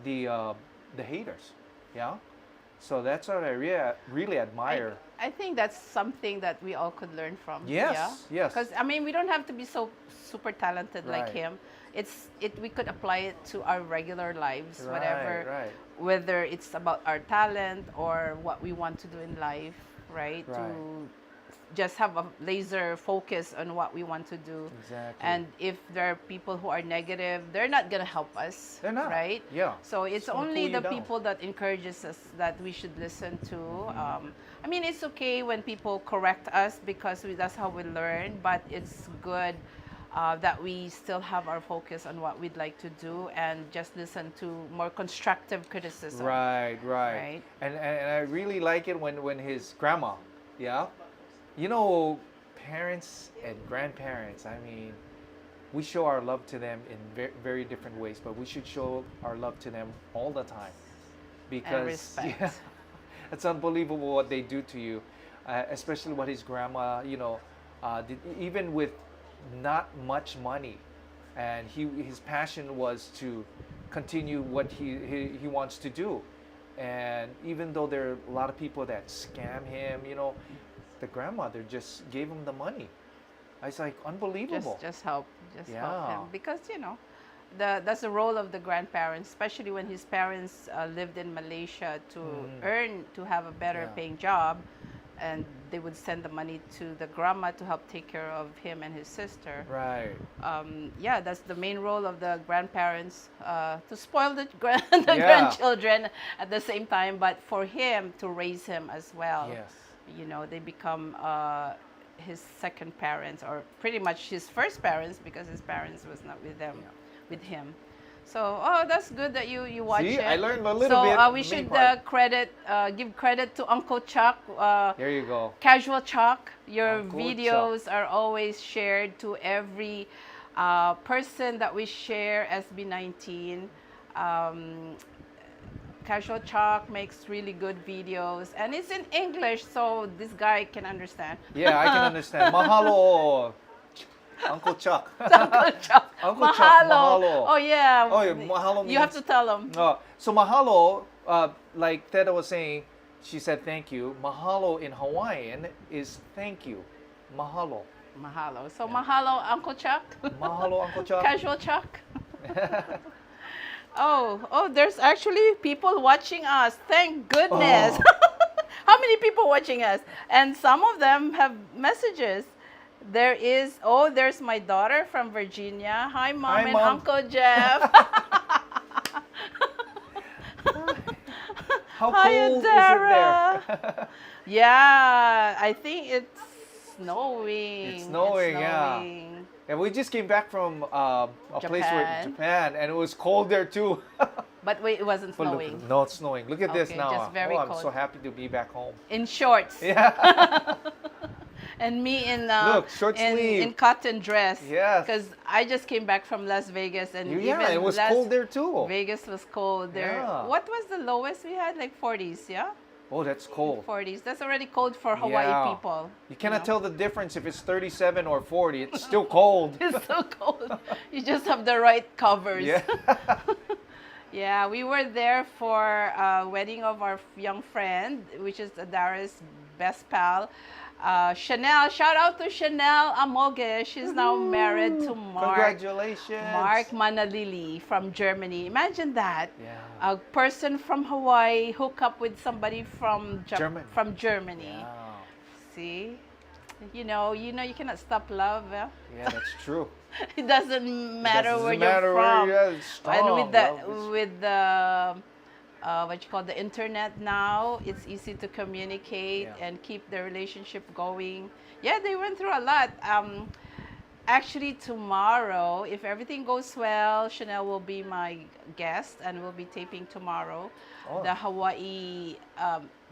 the haters. Yeah. So that's what I really admire. I think that's something that we all could learn from. Yes, yes. Because I mean, we don't have to be so super talented like Right. him. We could apply it to our regular lives, Right, whatever. right. Whether it's about our talent or what we want to do in life, right? Right. To just have a laser focus on what we want to do. Exactly. And if there are people who are negative, they're not gonna help us. They're not. Right? Yeah. So it's gonna only pull you the down. people that encourages us that we should listen to. I mean, it's okay when people correct us because that's how we learn, but it's good that we still have our focus on what we'd like to do and just listen to more constructive criticism. Right. Right. And I really like it when his grandma, yeah. You know, parents and grandparents, I mean, we show our love to them in very, very different ways, but we should show our love to them all the time. Because And respect. yeah, it's unbelievable what they do to you, especially what his grandma, you know, did, even with not much money. And his passion was to continue what he wants to do. And even though there are a lot of people that scam him, you know, the grandmother just gave him the money. It's like unbelievable. Just help help Yeah. him because that's the role of the grandparents, especially when his parents lived in Malaysia to have a better Yeah. paying job, and they would send the money to the grandma to help take care of him and his sister. Right. That's the main role of the grandparents, to spoil the Yeah. grandchildren at the same time, but for him to raise him as well. Yes. You know, they become his second parents, or pretty much his first parents, because his parents was not with them, with him. So, that's good that you watch See, it. I learned a little bit, So we main should part. give credit to Uncle Chuck. There you go. Casual Chuck, your Uncle videos are always shared to every person that we share SB19. Casual Chuck makes really good videos, and it's in English, so this guy can understand. Yeah, I can understand. Mahalo, Uncle Chuck. Uncle Chuck. Uncle mahalo. Chuck, mahalo. Oh yeah. Oh, yeah, mahalo You have means- to tell him. So mahalo, like Theda was saying, she said thank you. Mahalo in Hawaiian is thank you. Mahalo. Mahalo. So mahalo, Uncle Chuck. Mahalo, Uncle Chuck. Casual Chuck. Oh, there's actually people watching us. Thank goodness. Oh. How many people watching us? And some of them have messages. There's my daughter from Virginia. Hi, Mom Hi, and Mom. Uncle Jeff. How Hi, cold is it Adara. there? Yeah, I think it's snowing. It's snowing, yeah. Yeah, we just came back from a place where Japan, and it was cold there too. But wait, it wasn't But snowing. look, no, it's snowing. Look at this Okay, now. just very I'm cold. so happy to be back home. In shorts. Yeah. And me in Look, short sleeve. in cotton dress. Yes. Because I just came back from Las Vegas, and Yeah, even it was Las cold there too. Vegas was cold there. Yeah. What was the lowest we had? Like 40s, yeah? Oh, that's cold. 40s. That's already cold for Hawaii Yeah. people. You cannot know? tell the difference if it's 37 or 40. It's still cold. It's so cold. You just have the right covers. Yeah. Yeah, we were there for a wedding of our young friend, which is Dara's best pal. Chanel, shout out to Chanel Amoge. She's now married to Congratulations. Mark Manalili from Germany. Imagine that. Yeah. A person from Hawaii hook up with somebody from Germany. From Germany. Yeah. See? You know, you cannot stop love. Eh? Yeah, that's true. It doesn't matter Doesn't where matter you're where from. you're at, it's And strong. with the Love what you call the internet now, it's easy to communicate Yeah. and keep the relationship going. Yeah, they went through a lot. Actually, tomorrow, if everything goes well, Chanel will be my guest and we'll be taping tomorrow. Oh. The Hawaii,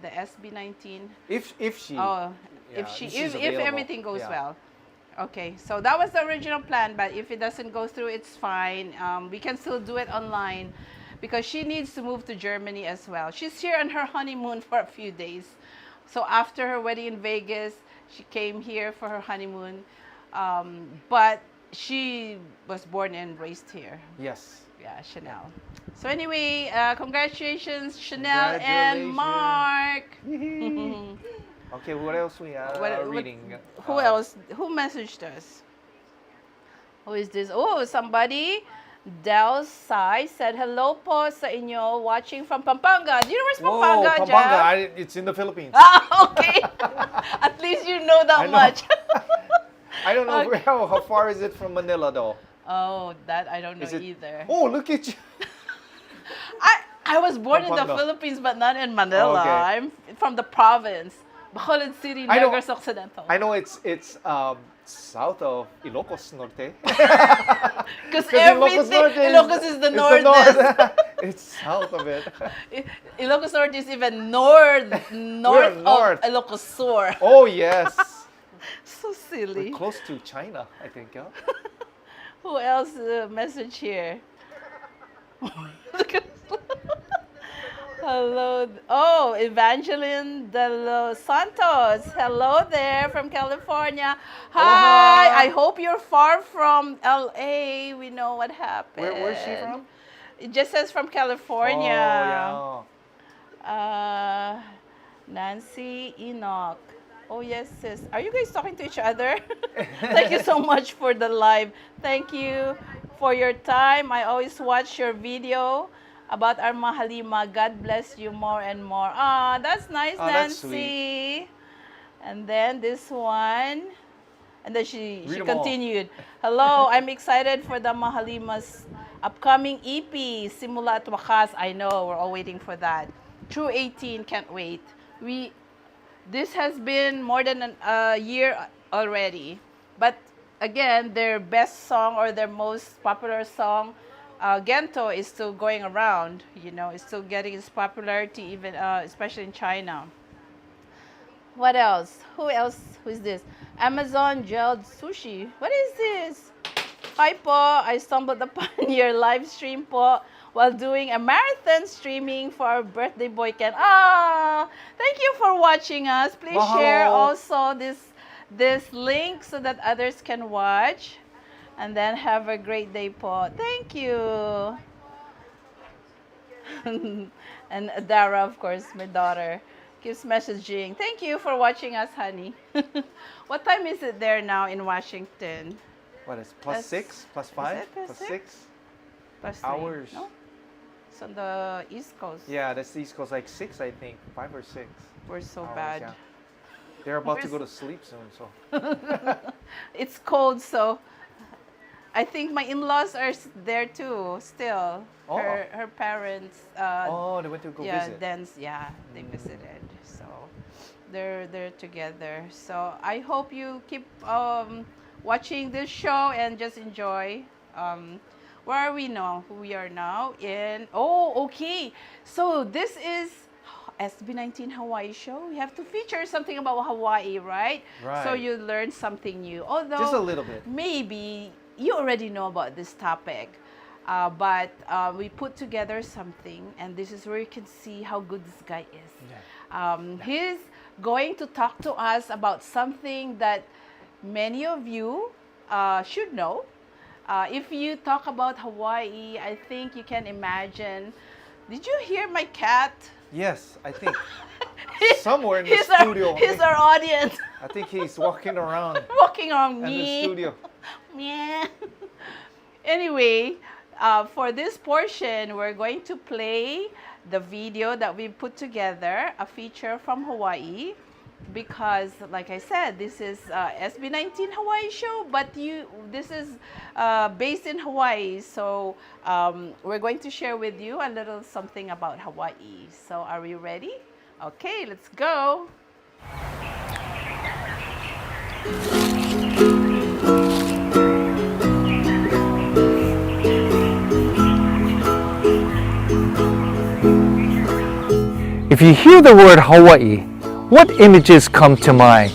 the SB19. If she. Oh, Yeah, if she's if available. everything goes Yeah. well. Okay, so that was the original plan, but if it doesn't go through, it's fine. We can still do it online because she needs to move to Germany as well. She's here on her honeymoon for a few days. So after her wedding in Vegas, she came here for her honeymoon. But she was born and raised here. Yes. Yeah, Chanel. So anyway, congratulations, Chanel and Mark. Okay, what else we are reading? Who else? Who messaged us? Who is this? Oh, somebody. Del Sai said, hello po sa inyo, watching from Pampanga. Do you know where's Pampanga, Whoa, Jeff? Pampanga. It's in the Philippines. Ah, okay. At least you know that I know. much. I don't know Okay. how far is it from Manila though. Oh, that I don't know Is it? either. Oh, look at you. I was born in the Pampanga. Philippines, but not in Manila. Okay. I'm from the province. Bacolod City, I know. Negros Occidental. I know it's south of Ilocos Norte. Because Ilocos everything, Norte Ilocos is the it's northest. It's south of it. Ilocos Norte is even north north. of Ilocos Sur. Oh yes. So silly. We're close to China, I think. Yeah? Who else message here? Look at hello. Oh, Evangeline de los Santos. Hello there from California. Hi. hi. I hope you're far from LA. We know what happened. Where's she from? It just says from California. Oh yeah. Nancy Enoch. Oh yes, sis. Are you guys talking to each other? Thank you so much for the live. Thank you for your time. I always watch your video about our Mahalima. God bless you more and more. Ah, that's nice, Oh, that's Nancy. And then this one. And then she Read 'em continued. Hello, I'm excited for the Mahalima's upcoming EP, Simula at Wakas. I know, we're all waiting for that. True 18, can't wait. This has been more than a year already. But again, their best song or their most popular song, Gento, is still going around. You know, it's still getting its popularity, even especially in China. What else? Who else? Who is this? Amazon Gelled Sushi. What is this? Hi po, I stumbled upon your live stream po while doing a marathon streaming for our birthday boy Ken. Ah, thank you for watching us. Please share also this link so that others can watch. And then have a great day po. Thank you. And Dara, of course, my daughter, keeps messaging. Thank you for watching us, honey. What time is it there now in Washington? What is plus That's- 6, plus 5, it plus plus six? 6? Plus Hours. No? It's on the East Coast. Yeah, that's the East Coast, like 6, I think, 5 or 6. We're so hours, bad. yeah. They're about to We're go to sleep soon, so. It's cold, so I think my in-laws are there too. Still, Oh. her parents. Oh, they went to go visit. They visited. So they're together. So I hope you keep watching this show and just enjoy. Where are we now? We are now in. Oh, okay. So this is SB19 Hawaii Show. We have to feature something about Hawaii, right? Right. So you learn something new. Although Just a little bit. maybe you already know about this topic, but we put together something, and this is where you can see how good this guy is. Yeah. He's going to talk to us about something that many of you should know. If you talk about Hawaii, I think you can imagine. Did you hear my cat? Yes, I think. Somewhere in the He's studio. He's our audience. I think he's walking around Walking on in the me. studio. Meow. Anyway, for this portion, we're going to play the video that we put together, a feature from Hawaii, because, like I said, this is SB19 Hawaii Show, but this is based in Hawaii, so we're going to share with you a little something about Hawaii. So are we ready? Okay, let's go. If you hear the word Hawaii, what images come to mind?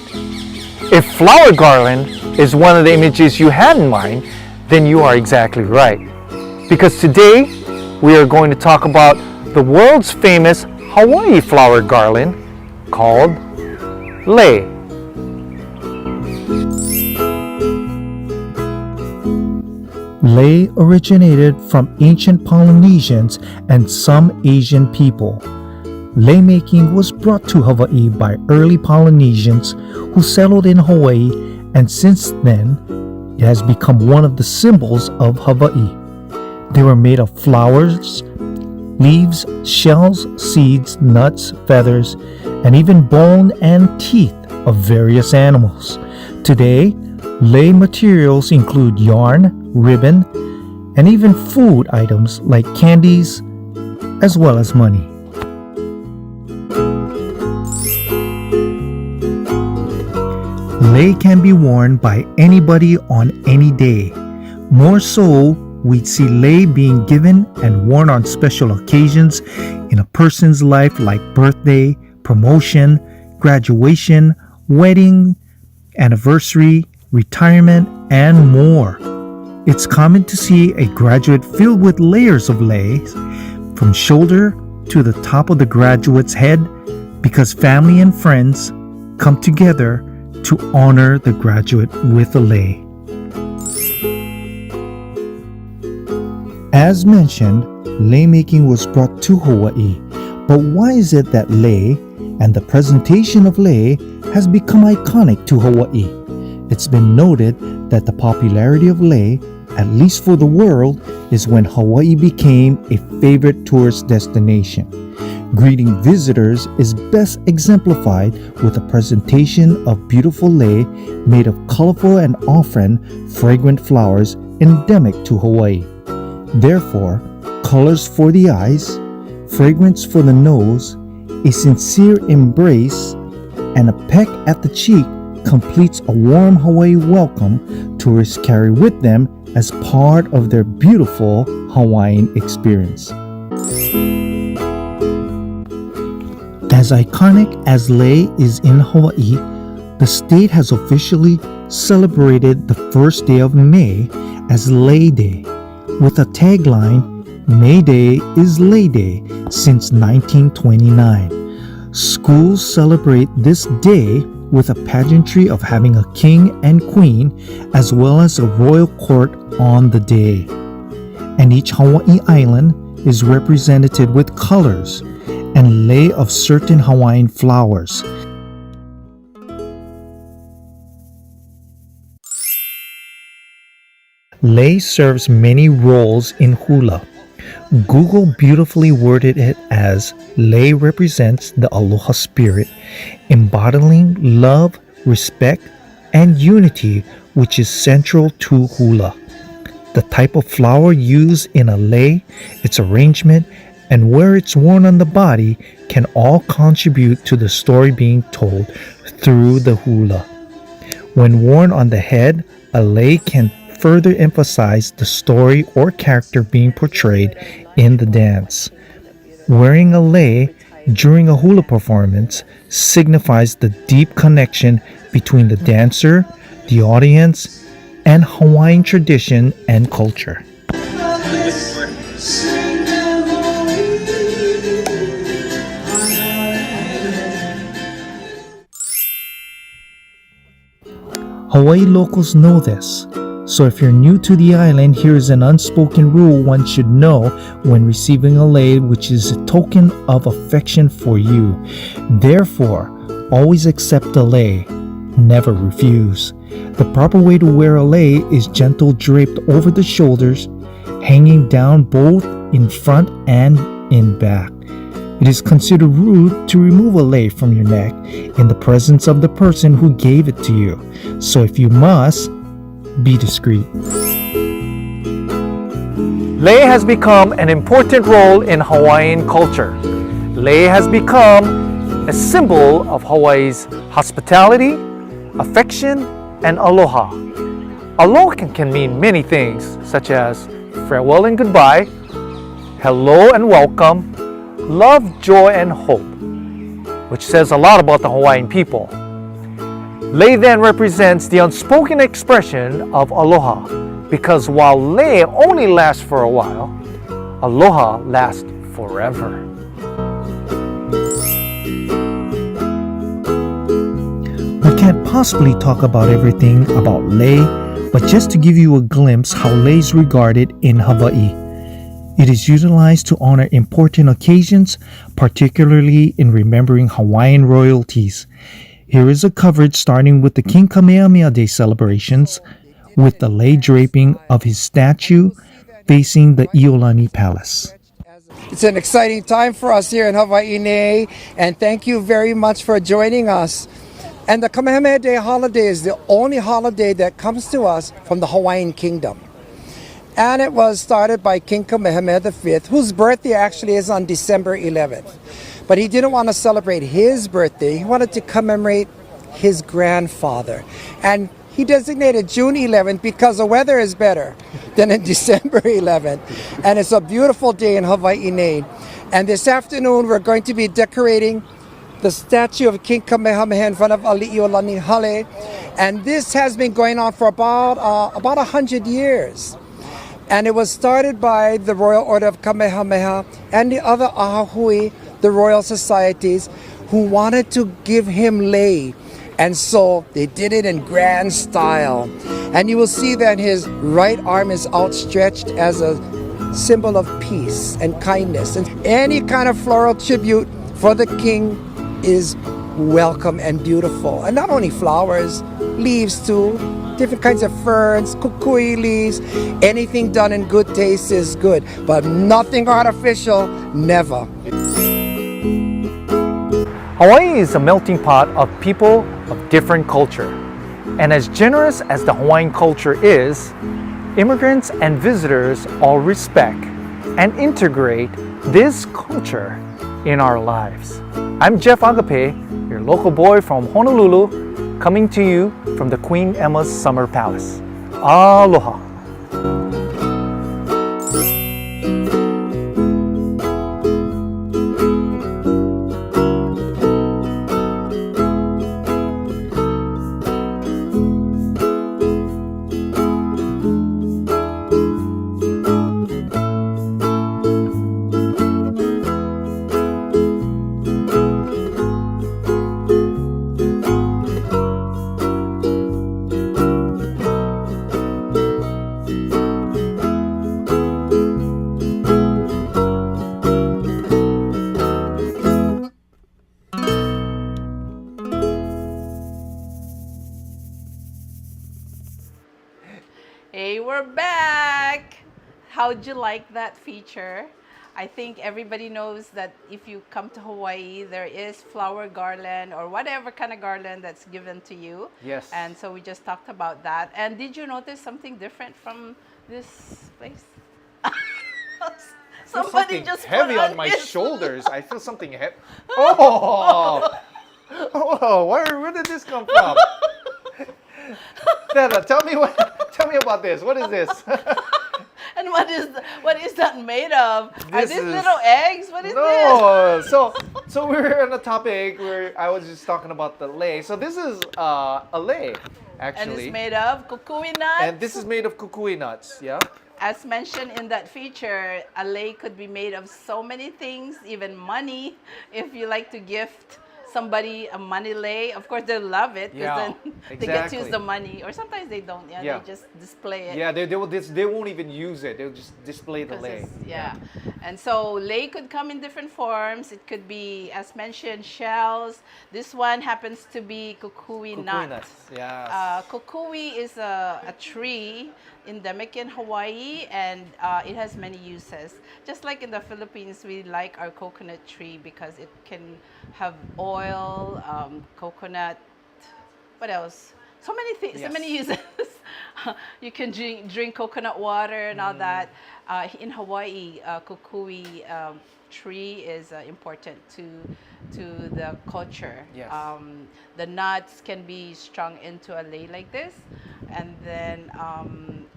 If flower garland is one of the images you had in mind, then you are exactly right. Because today we are going to talk about the world's famous Hawaii flower garland called lei. Lei originated from ancient Polynesians and some Asian people. Lei making was brought to Hawaii by early Polynesians who settled in Hawaii, and since then it has become one of the symbols of Hawaii. They were made of flowers, leaves, shells, seeds, nuts, feathers, and even bone and teeth of various animals. Today, lei materials include yarn, ribbon, and even food items like candies, as well as money. Lei can be worn by anybody on any day. More so, we'd see lei being given and worn on special occasions in a person's life like birthday, promotion, graduation, wedding, anniversary, retirement, and more. It's common to see a graduate filled with layers of lei from shoulder to the top of the graduate's head because family and friends come together to honor the graduate with a lei. As mentioned, lei making was brought to Hawaii, but why is it that lei and the presentation of lei has become iconic to Hawaii? It's been noted that the popularity of lei, at least for the world, is when Hawaii became a favorite tourist destination. Greeting visitors is best exemplified with a presentation of beautiful lei made of colorful and often fragrant flowers endemic to Hawaii. Therefore, colors for the eyes, fragrance for the nose, a sincere embrace, and a peck at the cheek completes a warm Hawaii welcome tourists carry with them as part of their beautiful Hawaiian experience. As iconic as lei is in Hawaii, the state has officially celebrated the first day of May as Lei Day, with a tagline, May Day is Lei Day, since 1929. Schools celebrate this day with a pageantry of having a king and queen, as well as a royal court on the day. And each Hawaii island is represented with colors and lei of certain Hawaiian flowers. Lei serves many roles in hula. Google beautifully worded it as lei represents the aloha spirit, embodying love, respect, and unity, which is central to hula. The type of flower used in a lei, its arrangement, and where it's worn on the body can all contribute to the story being told through the hula. When worn on the head, a lei can further emphasize the story or character being portrayed in the dance. Wearing a lei during a hula performance signifies the deep connection between the dancer, the audience, and Hawaiian tradition and culture. Hawaii locals know this. So if you're new to the island, here is an unspoken rule one should know when receiving a lei, which is a token of affection for you. Therefore, always accept a lei. Never refuse. The proper way to wear a lei is gentle draped over the shoulders, hanging down both in front and in back. It is considered rude to remove a lei from your neck in the presence of the person who gave it to you. So if you must, be discreet. Lei has become an important role in Hawaiian culture. Lei has become a symbol of Hawaii's hospitality, affection, and aloha. Aloha can mean many things, such as farewell and goodbye, hello and welcome, love, joy, and hope, which says a lot about the Hawaiian people. Lei then represents the unspoken expression of aloha, because while lei only lasts for a while, aloha lasts forever. We can't possibly talk about everything about lei, but just to give you a glimpse how lei is regarded in Hawaii. It is utilized to honor important occasions, particularly in remembering Hawaiian royalties. Here is a coverage starting with the King Kamehameha Day celebrations, with the lei draping of his statue facing the Iolani Palace. It's an exciting time for us here in Hawaii, and thank you very much for joining us. And the Kamehameha Day holiday is the only holiday that comes to us from the Hawaiian Kingdom. And it was started by King Kamehameha V, whose birthday actually is on December 11th. But he didn't want to celebrate his birthday. He wanted to commemorate his grandfather. And he designated June 11th because the weather is better than in December 11th. And it's a beautiful day in Hawaii. And this afternoon, we're going to be decorating the statue of King Kamehameha in front of Ali'iolani Hale. And this has been going on for about 100 years. And it was started by the Royal Order of Kamehameha and the other ahahui, the royal societies, who wanted to give him lei. And so they did it in grand style. And you will see that his right arm is outstretched as a symbol of peace and kindness. And any kind of floral tribute for the king is welcome and beautiful. And not only flowers, leaves too, different kinds of ferns, kukui leaves. Anything done in good taste is good, but nothing artificial, never. Hawaii is a melting pot of people of different culture. And as generous as the Hawaiian culture is, immigrants and visitors all respect and integrate this culture in our lives. I'm Jeff Agape, your local boy from Honolulu, coming to you from the Queen Emma's Summer Palace. Aloha. Hey, we're back! How'd you like that feature? I think everybody knows that if you come to Hawaii, there is flower garland or whatever kind of garland that's given to you. Yes. And so we just talked about that. And did you notice something different from this place? Somebody just heavy put on my his- shoulders. I feel something heavy. Oh! Oh, where did this come from? Dada, tell me about this. What is this? And what is that made of? Are This these is- little eggs? What is this? No. So we're on a topic where I was just talking about the lei. So this is a lei, And actually. it's made of kukui nuts. And this is made of kukui nuts, yeah? As mentioned in that feature, a lei could be made of so many things, even money. If you like to gift somebody a money lei, of course they'll love it. 'Cause Yeah. then They get to use Exactly. the money, or sometimes they don't. Yeah, Yeah. they just display it. Yeah, they won't even use it. They'll just display the 'Cause lei. yeah. And so lei could come in different forms. It could be, as mentioned, shells. This one happens to be kukui nut. nuts. Yes. Kukui is a tree endemic in Hawaii, and it has many uses. Just like in the Philippines, we like our coconut tree because it can have oil, coconut. What else? So many things, so Yes. many uses. You can drink coconut water and all that. In Hawaii, kukui tree is important to the culture. Yes. The nuts can be strung into a lei like this, and then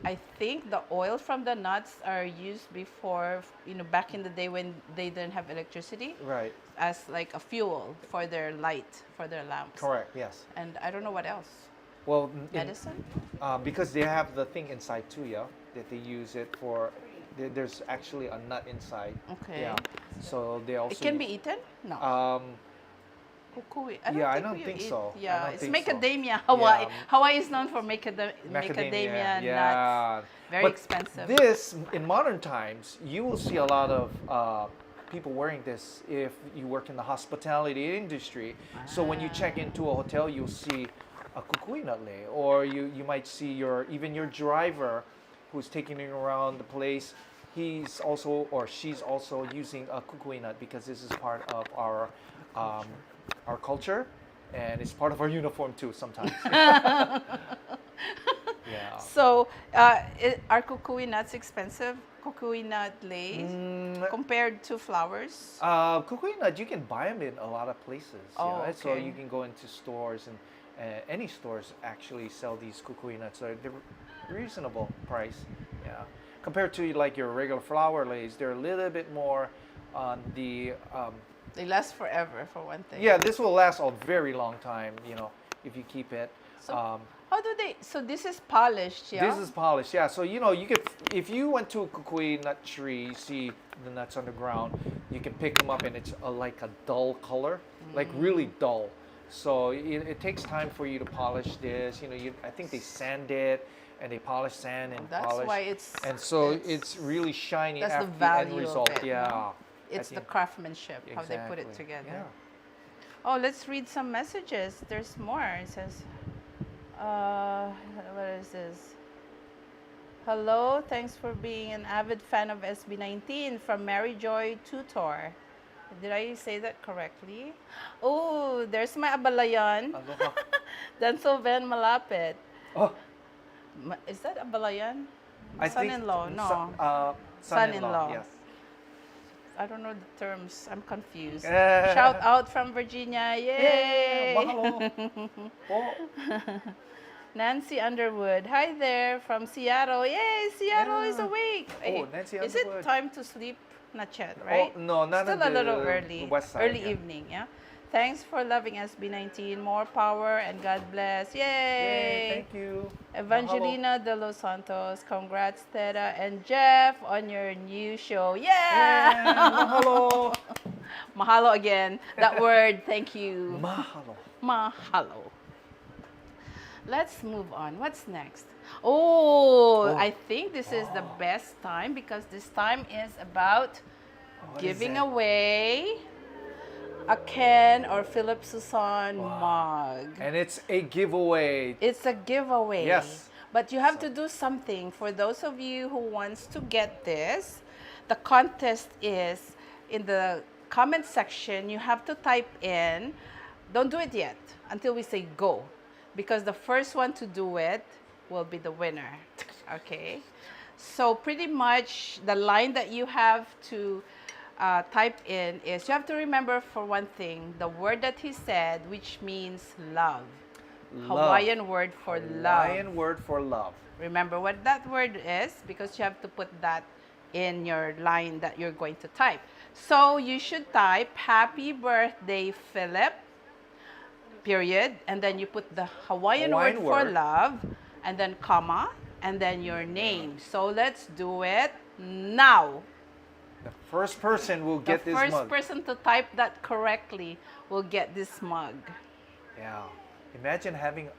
I think the oil from the nuts are used before, back in the day when they didn't have electricity, Right. as like a fuel for their light, for their lamps. Correct. Yes. And I don't know what else. Well, Medicine? because they have the thing inside too, yeah, that they use it for. There's actually a nut inside. Okay. Yeah. So they also. It can be eaten? No. Kukui. yeah, I think don't we think eat- so. I Yeah, don't it's think so. macadamia. Hawaii. Yeah. Hawaii is known for macadamia yeah. nuts. Very But expensive. This, in modern times, you will see a lot of people wearing this if you work in the hospitality industry. So when you check into a hotel, you'll see a kukui nut lei, or you might see even your driver who's taking you around the place. He's also or she's also using a kukui nut because this is part of our culture, and it's part of our uniform too sometimes. Yeah. So, are kukui nuts expensive? Kukui nut leis compared to flowers? Kukui nut, you can buy them in a lot of places. Oh, yeah. So okay. you can go into stores, and any stores actually sell these kukui nuts. So they're reasonable price. Yeah. Compared to like your regular flower leis, they're a little bit more on the. They last forever, for one thing. Yeah, this will last a very long time. If you keep it. So, how do they? So this is polished, yeah. This is polished, yeah. So you could, if you went to a kukui nut tree, you see the nuts on the ground, you can pick them up, and it's like a dull color, like really dull. So it takes time for you to polish this. I think they sand it, and they polish sand and That's polish. why it's. And so it's really shiny That's after the the end value result. of it. Yeah. No? It's the craftsmanship, how they put it Exactly. together. Yeah. Oh, let's read some messages. There's more. It says, what is this? Hello, thanks for being an avid fan of SB19 from Mary Joy Tutor. Did I say that correctly? Oh, there's my abalayan. Aloha. Danso Ben Malapit. Oh, Is that abalayan? I think Son-in-law, no. Son-in-law. Son-in-law. Yes. I don't know the terms. I'm confused. Eh. Shout out from Virginia. Yay! Mahalo. Oh. Nancy Underwood. Hi there from Seattle. Yay! Seattle is awake. Oh, Nancy Is Underwood. it time to sleep? Not yet, right? Oh, no, not Still on a little the early. west side, Early yeah. evening, yeah. Thanks for loving SB19. More power and God bless. Yay! Yay, thank you. Evangelina de los Santos. Congrats, Teta and Jeff, on your new show. Yeah! Yeah, mahalo. Mahalo again. That word, thank you. Mahalo. Mahalo. Let's move on. What's next? Oh, I think this is the best time because this time is about giving away a Ken or Philip Susan mug. And it's a giveaway. It's a giveaway. Yes. But you have to do something. For those of you who wants to get this, the contest is in the comment section. You have to type in, don't do it yet until we say go, because the first one to do it will be the winner. Okay? So pretty much the line that you have to type in is, you have to remember for one thing, the word that he said, which means love. Hawaiian word for love. Hawaiian word for love. Remember what that word is, because you have to put that in your line that you're going to type. So you should type, happy birthday, Philip, period, and then you put the Hawaiian word for love, and then comma, and then your name. So let's do it now. The first person will get this mug. The first person to type that correctly will get this mug. Yeah. Imagine having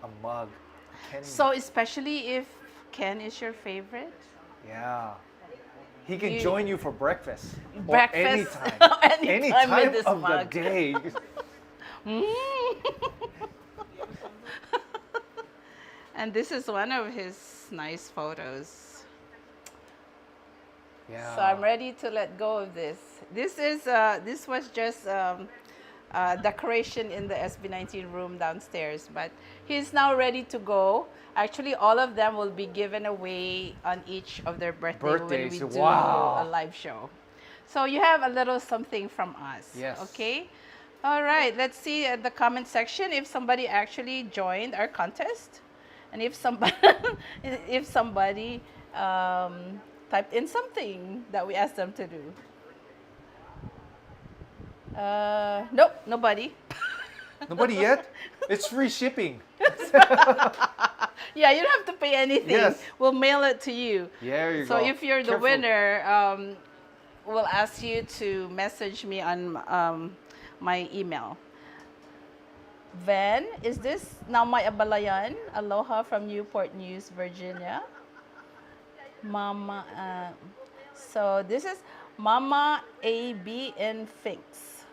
a mug. Ken, So especially if Ken is your favorite. yeah. He can You- join you for breakfast. Breakfast, Or anytime. anytime with this of mug. the day. And this is one of his nice photos. Yeah. So I'm ready to let go of this. This was just decoration in the SB19 room downstairs, but he's now ready to go. Actually, all of them will be given away on each of their birthdays when we Birthdays, do wow. a live show. So you have a little something from us. Yes. Okay. All right. Let's see at the comment section if somebody actually joined our contest, and if somebody typed in something that we asked them to do. Nope, nobody. Nobody yet? It's free shipping. Yeah, you don't have to pay anything. Yes. We'll mail it to you. There you So go. if you're the Careful. winner, we'll ask you to message me on my email. Ven, is this Naumay Abalayan? Aloha from Newport News, Virginia. Mama, so this is Mama A.B. in Finks.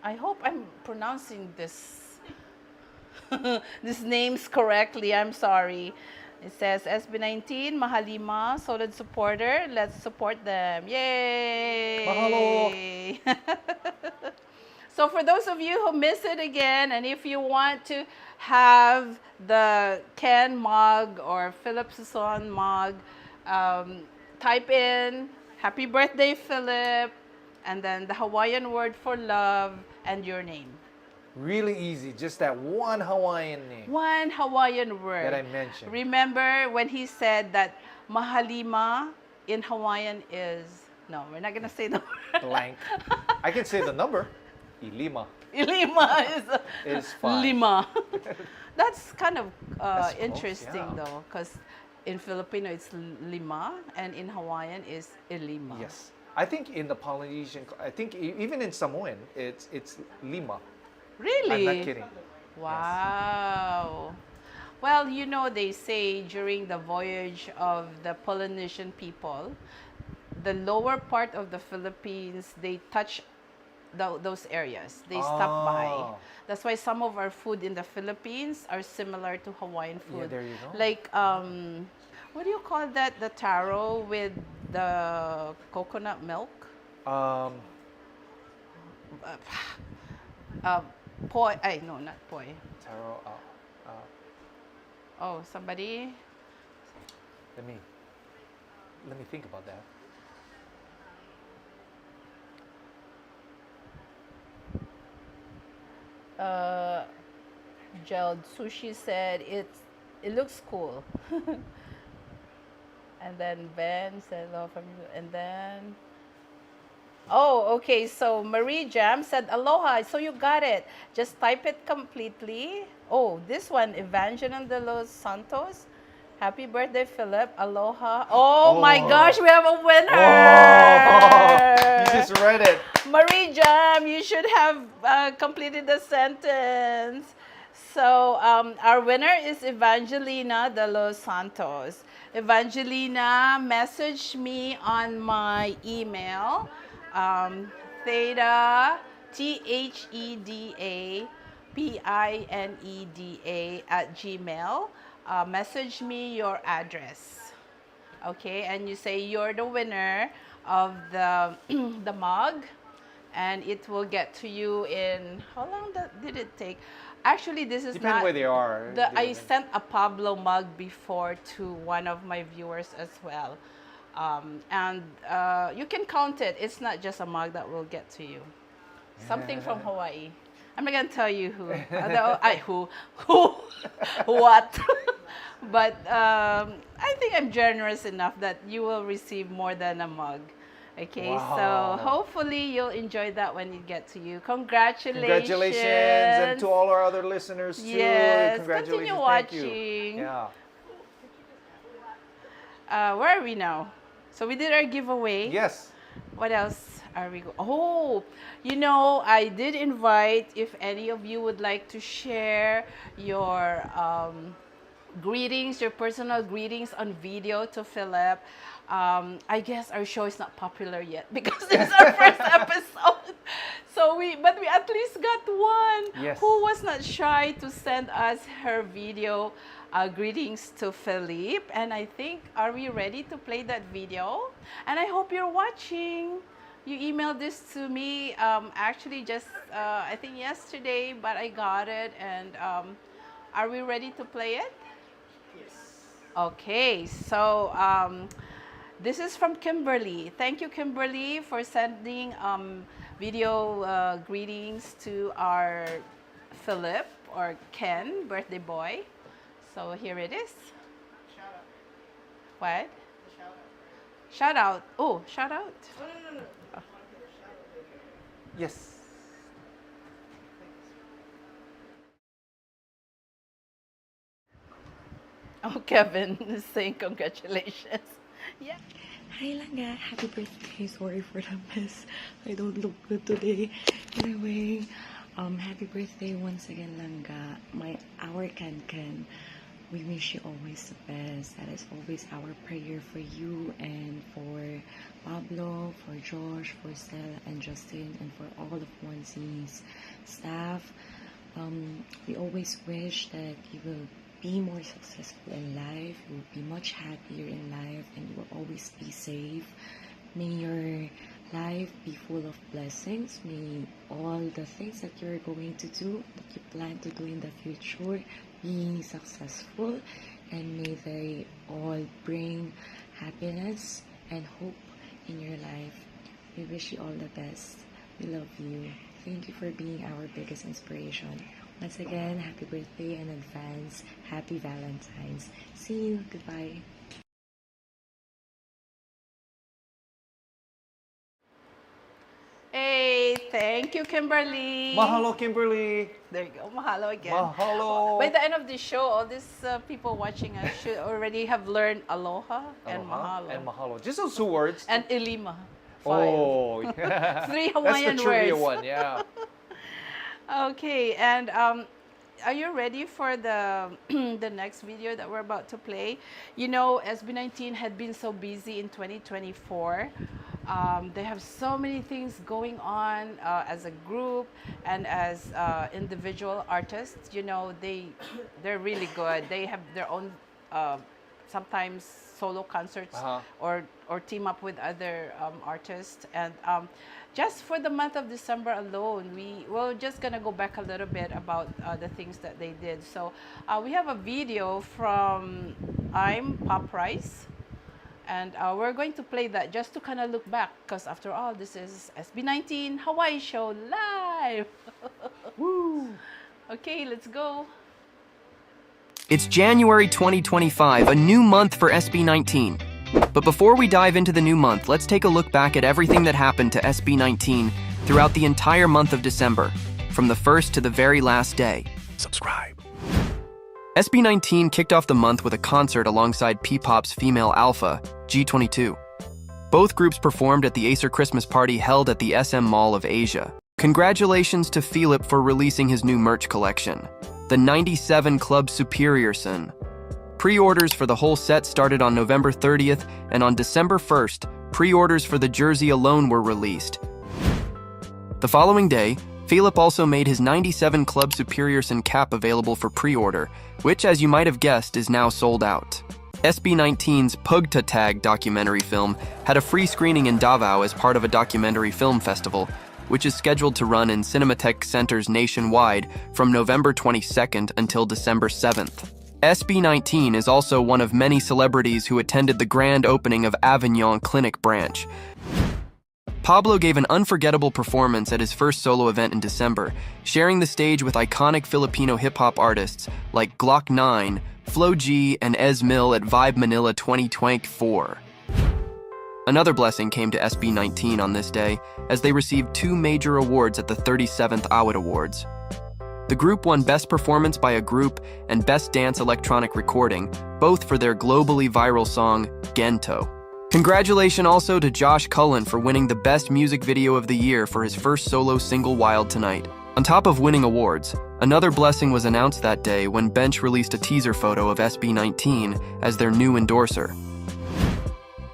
I hope I'm pronouncing these names correctly. I'm sorry. It says SB19, Mahalima, solid supporter. Let's support them. Yay! Mahalo. So for those of you who miss it again, and if you want to have the Ken mug or Philip Suson mug, type in Happy Birthday Philip, and then the Hawaiian word for love and your name. Really easy. Just that one Hawaiian name One Hawaiian word. that I mentioned. Remember when he said that Mahalima in Hawaiian is, no, we're not going to say the word. Blank. I can say the number. Ilima. Lima Is fine. Lima. That's kind of That's close, interesting yeah. though, because in Filipino it's Lima and in Hawaiian is Ilima. Yes. I think in the Polynesian, I think even in Samoan, it's Lima. Really? I'm not kidding. Wow. Well, you know, they say during the voyage of the Polynesian people, the lower part of the Philippines, they touch those areas. They stop by. Oh. That's why some of our food in the Philippines are similar to Hawaiian food. Yeah, there you go. Like, what do you call that? The taro with the coconut milk? Poi. No, not poi. Taro. Oh, somebody. Let me think about that. Gelled Sushi said it looks cool. And then Ben said hello from you. And then okay. So Marie Jam said aloha. So you got it. Just type it completely. Oh, this one, Evangeline de los Santos. Happy birthday, Philip. Aloha. Oh my gosh, we have a winner. You just read it. Marie Jam, you should have completed the sentence. So our winner is Evangelina de los Santos. Evangelina, message me on my email, theta, THEDA, PINEDA @gmail. Message me your address, okay? And you say you're the winner of the the mug, and it will get to you in, how long did it take? Actually, this is Depending not where they are. I sent a Pablo mug before to one of my viewers as well, and you can count it. It's not just a mug that will get to you. Something from Hawaii. I'm not gonna tell you who. What? But I think I'm generous enough that you will receive more than a mug. Okay, Wow. so hopefully you'll enjoy that when it gets to you. Congratulations. Congratulations, and to all our other listeners too. Yes, Congratulations. continue Thank you. watching. Yeah. Where are we now? So we did our giveaway. Yes. What else? are we oh, you know, I did invite if any of you would like to share your greetings, your personal greetings on video to Philip. I guess our show is not popular yet because this is our first episode. But we at least got one Yes. who was not shy to send us her video greetings to Philippe. And I think, are we ready to play that video? And I hope you're watching. You emailed this to me actually just, I think yesterday, but I got it. And are we ready to play it? Okay, so this is from Kimberly. Thank you, Kimberly, for sending video greetings to our Philip or Ken, birthday boy. So here it is. Shout out. What? Shout out. Shout out. Oh, shout out. No. Yes. Oh, Kevin is saying congratulations. Yeah. Hi Langga, happy birthday. Sorry for the mess. I don't look good today. Anyway, happy birthday once again, Langga. Our Ken. We wish you always the best. That is always our prayer for you and for Pablo, for Josh, for Stella and Justin, and for all of 1C's staff. We always wish that you will be more successful in life, you will be much happier in life, and you will always be safe. May your life be full of blessings. May all the things that you're going to do, that you plan to do in the future, be successful, and may they all bring happiness and hope in your life. We wish you all the best. We love you. Thank you for being our biggest inspiration. Once again, happy birthday in advance. Happy Valentine's. See you. Goodbye. Hey, thank you, Kimberly. Mahalo, Kimberly. There you go. Mahalo again. Mahalo. By the end of the show, all these people watching us should already have learned aloha and Aloha mahalo. and mahalo. Just those two words. And ilima. Oh, yeah. 3 Hawaiian That's the trivia words. one, yeah. Okay, and are you ready for the the next video that we're about to play? You know, SB19 had been so busy in 2024. They have so many things going on as a group and as individual artists. You know, they're really good. They have their own sometimes solo concerts or team up with other artists. And just for the month of December alone, we're just gonna go back a little bit about the things that they did. So we have a video from I'm Pop Rice. And we're going to play that just to kind of look back, because after all, this is SB19 Hawaii Show live. Woo! Okay, let's go. It's January 2025, a new month for SB19. But before we dive into the new month, let's take a look back at everything that happened to SB19 throughout the entire month of December, from the first to the very last day. Subscribe. SB19 kicked off the month with a concert alongside P-Pop's female alpha, G22. Both groups performed at the Acer Christmas party held at the SM Mall of Asia. Congratulations to Philip for releasing his new merch collection, the 97 Club Superior Son. Pre-orders for the whole set started on November 30th, and on December 1st, pre-orders for the jersey alone were released. The following day, Philip also made his 97 Club Superior Son cap available for pre-order, which, as you might have guessed, is now sold out. SB19's Pagtatag documentary film had a free screening in Davao as part of a documentary film festival, which is scheduled to run in Cinematheque centers nationwide from November 22nd until December 7th. SB19 is also one of many celebrities who attended the grand opening of Avignon Clinic branch. Pablo gave an unforgettable performance at his first solo event in December, sharing the stage with iconic Filipino hip-hop artists like Glock 9, Flo G, and Ez Mil at Vibe Manila 2024. Another blessing came to SB19 on this day, as they received 2 major awards at the 37th Award Awards. The group won Best Performance by a Group and Best Dance Electronic Recording, both for their globally viral song, Gento. Congratulations also to Josh Cullen for winning the Best Music Video of the Year for his first solo single Wild Tonight. On top of winning awards, another blessing was announced that day when Bench released a teaser photo of SB19 as their new endorser.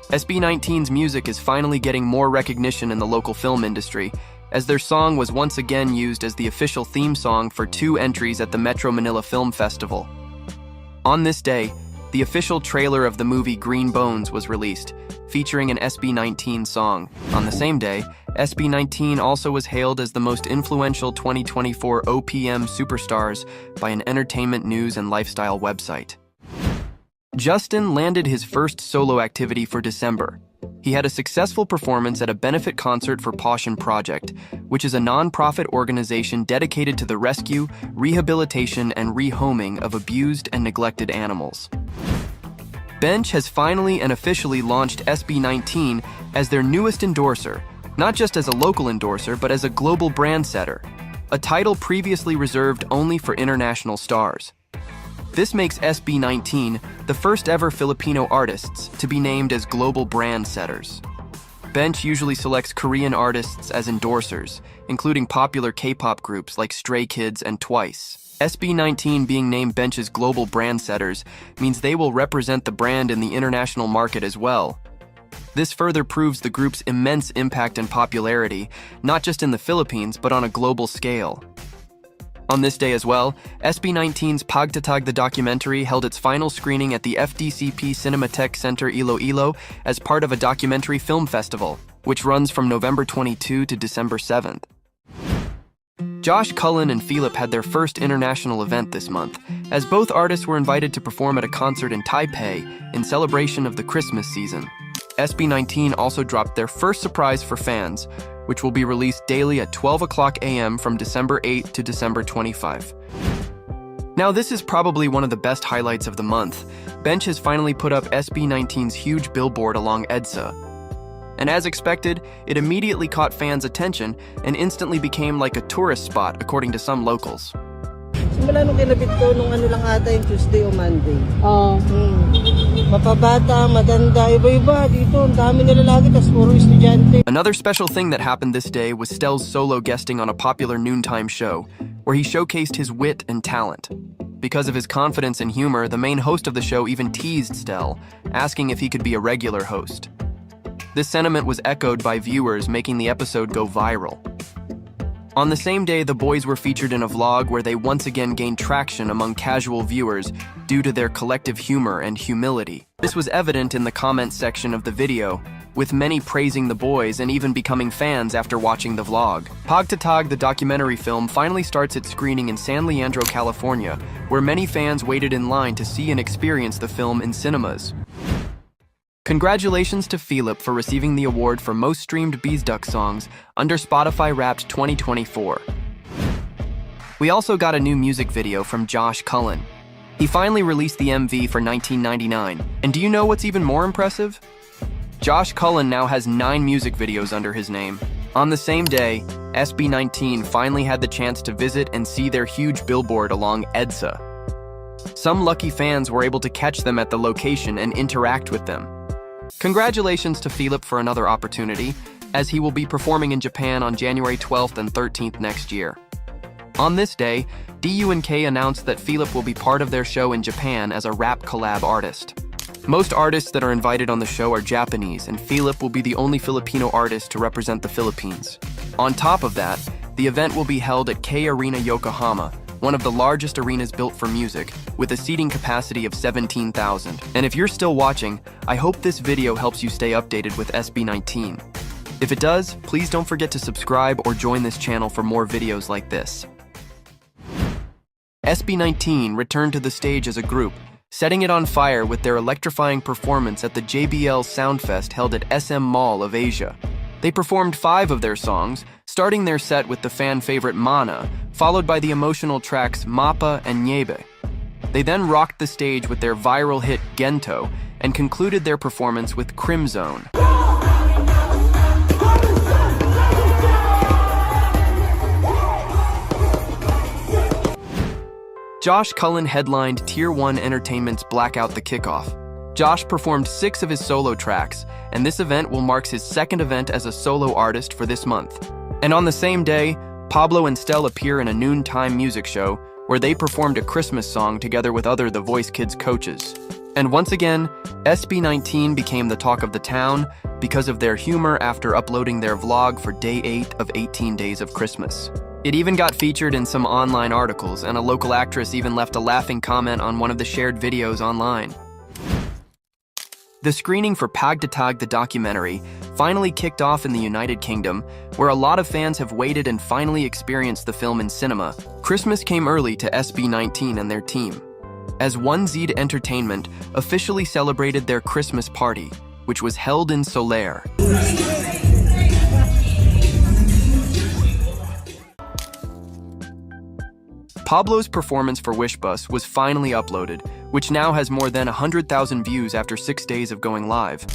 SB19's music is finally getting more recognition in the local film industry, as their song was once again used as the official theme song for 2 entries at the Metro Manila Film Festival. On this day, the official trailer of the movie Green Bones was released, featuring an SB19 song. On the same day, SB19 also was hailed as the most influential 2024 OPM superstars by an entertainment news and lifestyle website. Justin landed his first solo activity for December. He had a successful performance at a benefit concert for Passion Project, which is a non-profit organization dedicated to the rescue, rehabilitation, and rehoming of abused and neglected animals. Bench has finally and officially launched SB19 as their newest endorser, not just as a local endorser, but as a global brand setter, a title previously reserved only for international stars. This makes SB19 the first ever Filipino artists to be named as global brand setters. Bench usually selects Korean artists as endorsers, including popular K-pop groups like Stray Kids and Twice. SB19 being named Bench's global brand setters means they will represent the brand in the international market as well. This further proves the group's immense impact and popularity, not just in the Philippines, but on a global scale. On this day as well, SB19's Pagtatag the documentary held its final screening at the FDCP Cinematheque Center Iloilo as part of a documentary film festival, which runs from November 22 to December 7th. Josh Cullen and Philip had their first international event this month, as both artists were invited to perform at a concert in Taipei in celebration of the Christmas season. SB19 also dropped their first surprise for fans, which will be released daily at 12 o'clock a.m. from December 8 to December 25. Now, this is probably one of the best highlights of the month. Bench has finally put up SB19's huge billboard along EDSA. And as expected, it immediately caught fans' attention and instantly became like a tourist spot, according to some locals. Simula nung kinabit ko nung ano lang ata yung Tuesday o Monday. Mapabata, maganda, iba-iba dito. Ang dami nila lagi, tas puro estudyante. Another special thing that happened this day was Stel's solo guesting on a popular noontime show, where he showcased his wit and talent. Because of his confidence and humor, the main host of the show even teased Stel, asking if he could be a regular host. This sentiment was echoed by viewers, making the episode go viral. On the same day, the boys were featured in a vlog where they once again gained traction among casual viewers due to their collective humor and humility. This was evident in the comment section of the video, with many praising the boys and even becoming fans after watching the vlog. Pagtatag, the documentary film, finally starts its screening in San Leandro, California, where many fans waited in line to see and experience the film in cinemas. Congratulations to Philip for receiving the award for Most Streamed Beesduck Songs under Spotify Wrapped 2024. We also got a new music video from Josh Cullen. He finally released the MV for 1999, and do you know what's even more impressive? Josh Cullen now has 9 music videos under his name. On the same day, SB19 finally had the chance to visit and see their huge billboard along EDSA. Some lucky fans were able to catch them at the location and interact with them. Congratulations to Philip for another opportunity, as he will be performing in Japan on January 12th and 13th next year. On this day, DUNK announced that Philip will be part of their show in Japan as a rap collab artist. Most artists that are invited on the show are Japanese, and Philip will be the only Filipino artist to represent the Philippines. On top of that, the event will be held at K Arena Yokohama, one of the largest arenas built for music, with a seating capacity of 17,000. And if you're still watching, I hope this video helps you stay updated with SB19. If it does, please don't forget to subscribe or join this channel for more videos like this. SB19 returned to the stage as a group, setting it on fire with their electrifying performance at the JBL Soundfest held at SM Mall of Asia. They performed 5 of their songs, starting their set with the fan favorite Mana, followed by the emotional tracks Mapa and Niebe. They then rocked the stage with their viral hit Gento and concluded their performance with Crimzone. Josh Cullen headlined Tier 1 Entertainment's Blackout the Kickoff. Josh performed 6 of his solo tracks, and this event will mark his second event as a solo artist for this month. And on the same day, Pablo and Stell appear in a noontime music show where they performed a Christmas song together with other The Voice Kids coaches. And once again, SB19 became the talk of the town because of their humor after uploading their vlog for day 8 of 18 Days of Christmas. It even got featured in some online articles, and a local actress even left a laughing comment on one of the shared videos online. The screening for Pagtatag the documentary finally kicked off in the United Kingdom, where a lot of fans have waited and finally experienced the film in cinema. Christmas came early to SB19 and their team, as 1Z Entertainment officially celebrated their Christmas party, which was held in Solaire. Pablo's performance for Wish Bus was finally uploaded, which now has more than 100,000 views after 6 days of going live.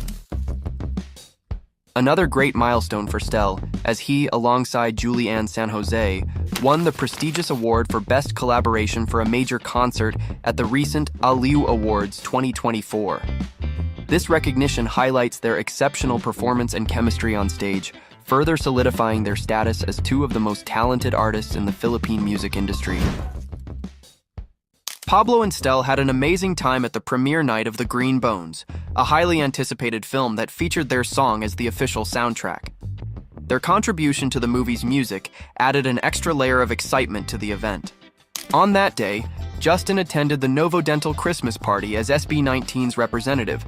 Another great milestone for Stell, as he, alongside Julianne San Jose, won the prestigious award for Best Collaboration for a major concert at the recent Aliu Awards 2024. This recognition highlights their exceptional performance and chemistry on stage, further solidifying their status as two of the most talented artists in the Philippine music industry. Pablo and Stell had an amazing time at the premiere night of The Green Bones, a highly anticipated film that featured their song as the official soundtrack. Their contribution to the movie's music added an extra layer of excitement to the event. On that day, Justin attended the Novo Dental Christmas party as SB19's representative.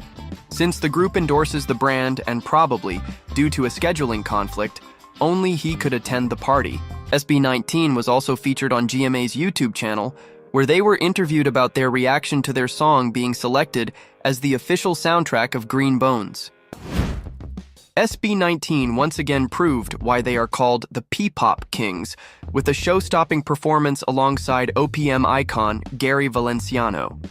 Since the group endorses the brand and probably, due to a scheduling conflict, only he could attend the party. SB19 was also featured on GMA's YouTube channel, where they were interviewed about their reaction to their song being selected as the official soundtrack of Green Bones. SB19 once again proved why they are called the P-Pop Kings, with a show-stopping performance alongside OPM icon Gary Valenciano.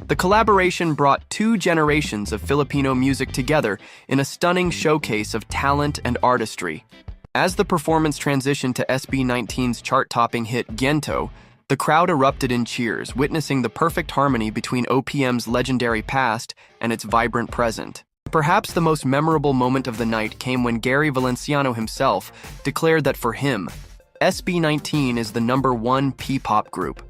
The collaboration brought two generations of Filipino music together in a stunning showcase of talent and artistry. As the performance transitioned to SB19's chart-topping hit Gento, the crowd erupted in cheers, witnessing the perfect harmony between OPM's legendary past and its vibrant present. Perhaps the most memorable moment of the night came when Gary Valenciano himself declared that for him, SB19 is the #1 P-pop group.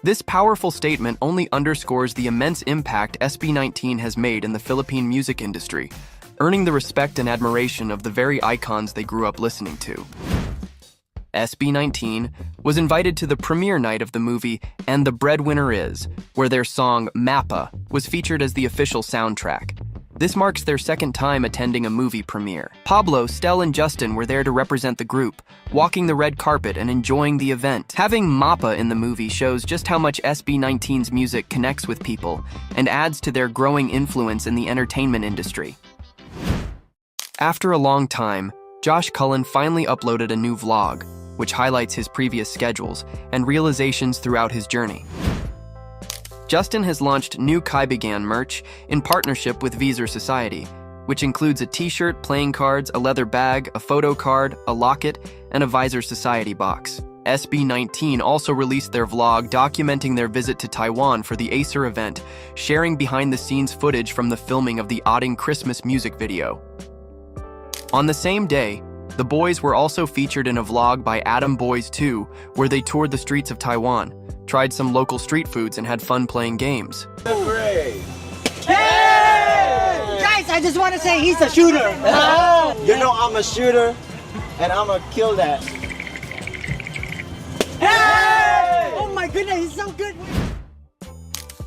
This powerful statement only underscores the immense impact SB19 has made in the Philippine music industry, earning the respect and admiration of the very icons they grew up listening to. SB19 was invited to the premiere night of the movie And the Breadwinner Is, where their song Mappa was featured as the official soundtrack. This marks their second time attending a movie premiere. Pablo, Stell, and Justin were there to represent the group, walking the red carpet and enjoying the event. Having Mappa in the movie shows just how much SB19's music connects with people and adds to their growing influence in the entertainment industry. After a long time, Josh Cullen finally uploaded a new vlog, which highlights his previous schedules and realizations throughout his journey. Justin has launched new Kaibigan merch in partnership with Visor Society, which includes a t-shirt, playing cards, a leather bag, a photo card, a locket, and a Visor Society box. SB19 also released their vlog documenting their visit to Taiwan for the Acer event, sharing behind-the-scenes footage from the filming of the Ating Christmas music video. On the same day, the boys were also featured in a vlog by Adam Boys 2, where they toured the streets of Taiwan, tried some local street foods, and had fun playing games. Hey! Guys, I just want to say he's a shooter. You know I'm a shooter, and I'm gonna kill that. Hey! Oh my goodness, he's so good.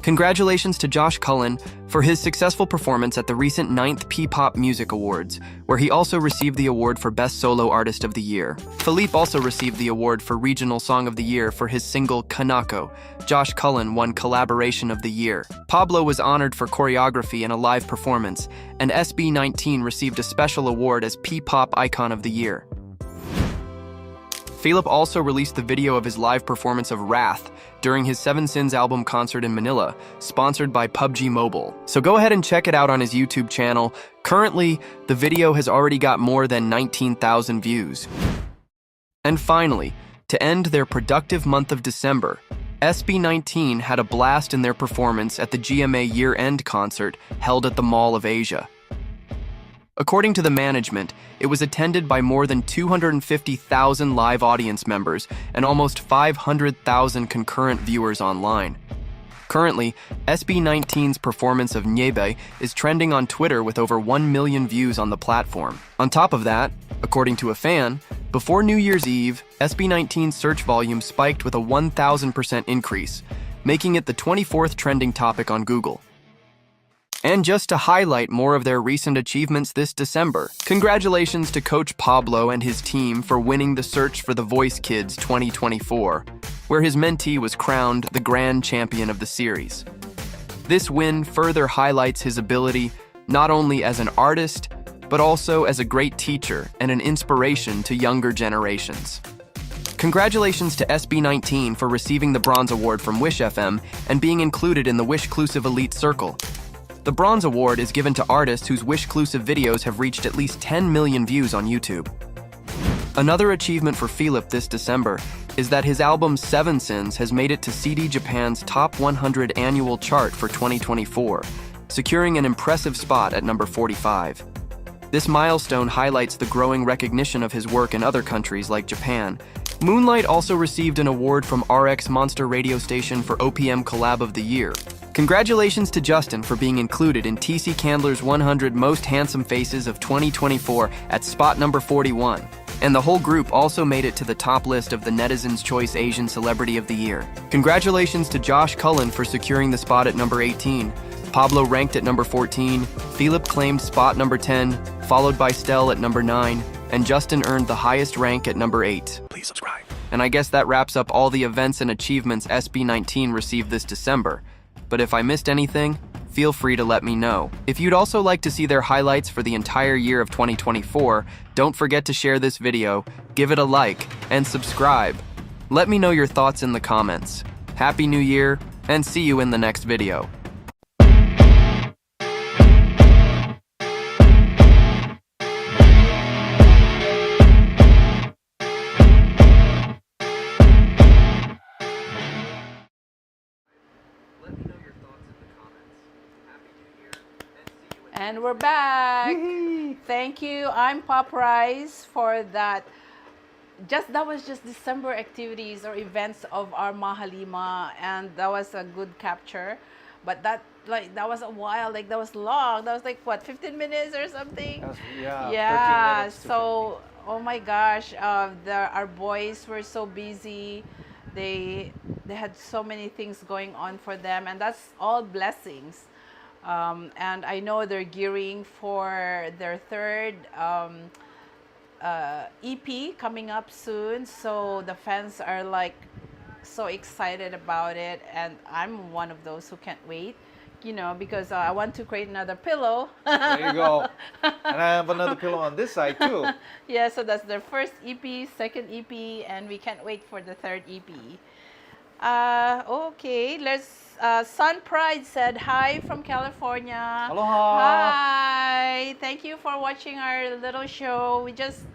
Congratulations to Josh Cullen for his successful performance at the recent 9th P-Pop Music Awards, where he also received the award for Best Solo Artist of the Year. Philippe also received the award for Regional Song of the Year for his single Kanako. Josh Cullen won Collaboration of the Year. Pablo was honored for choreography and a live performance, and SB19 received a special award as P-Pop Icon of the Year. Philippe also released the video of his live performance of Wrath during his Seven Sins album concert in Manila, sponsored by PUBG Mobile. So go ahead and check it out on his YouTube channel. Currently, the video has already got more than 19,000 views. And finally, to end their productive month of December, SB19 had a blast in their performance at the GMA year-end concert held at the Mall of Asia. According to the management, it was attended by more than 250,000 live audience members and almost 500,000 concurrent viewers online. Currently, SB19's performance of Niebe is trending on Twitter with over 1 million views on the platform. On top of that, according to a fan, before New Year's Eve, SB19's search volume spiked with a 1,000% increase, making it the 24th trending topic on Google. And just to highlight more of their recent achievements this December, congratulations to Coach Pablo and his team for winning the Search for the Voice Kids 2024, where his mentee was crowned the grand champion of the series. This win further highlights his ability not only as an artist, but also as a great teacher and an inspiration to younger generations. Congratulations to SB19 for receiving the Bronze Award from Wish FM and being included in the Wish-clusive Elite Circle. The Bronze Award is given to artists whose Wish-clusive videos have reached at least 10 million views on YouTube. Another achievement for Philip this December is that his album Seven Sins has made it to CD Japan's Top 100 annual chart for 2024, securing an impressive spot at number 45. This milestone highlights the growing recognition of his work in other countries like Japan. Moonlight also received an award from RX Monster radio station for OPM Collab of the Year. Congratulations to Justin for being included in TC Candler's 100 Most Handsome Faces of 2024 at spot number 41. And the whole group also made it to the top list of the Netizens' Choice Asian Celebrity of the Year. Congratulations to Josh Cullen for securing the spot at number 18. Pablo ranked at number 14, Philip claimed spot number 10, followed by Stell at number 9, and Justin earned the highest rank at number 8. Please subscribe. And I guess that wraps up all the events and achievements SB19 received this December. But if I missed anything, feel free to let me know. If you'd also like to see their highlights for the entire year of 2024, don't forget to share this video, give it a like, and subscribe. Let me know your thoughts in the comments. Happy New Year, and see you in the next video. And we're back. Thank you. I'm Pop Rice for that. That was just December activities or events of our Mahalima, and that was a good capture. But that was a while. That was long. That was like what, 15 minutes or something? Yeah. 13 minutes. So, oh my gosh, our boys were so busy. They had so many things going on for them, and that's all blessings. And I know they're gearing for their third EP coming up soon, so the fans are like so excited about it, and I'm one of those who can't wait, because I want to create another pillow. There you go. And I have another pillow on this side too. Yeah, so that's their first EP, second EP, and we can't wait for the third EP. Okay, Sun Pride said hi from California. Aloha. Hi. Thank you for watching our little show. This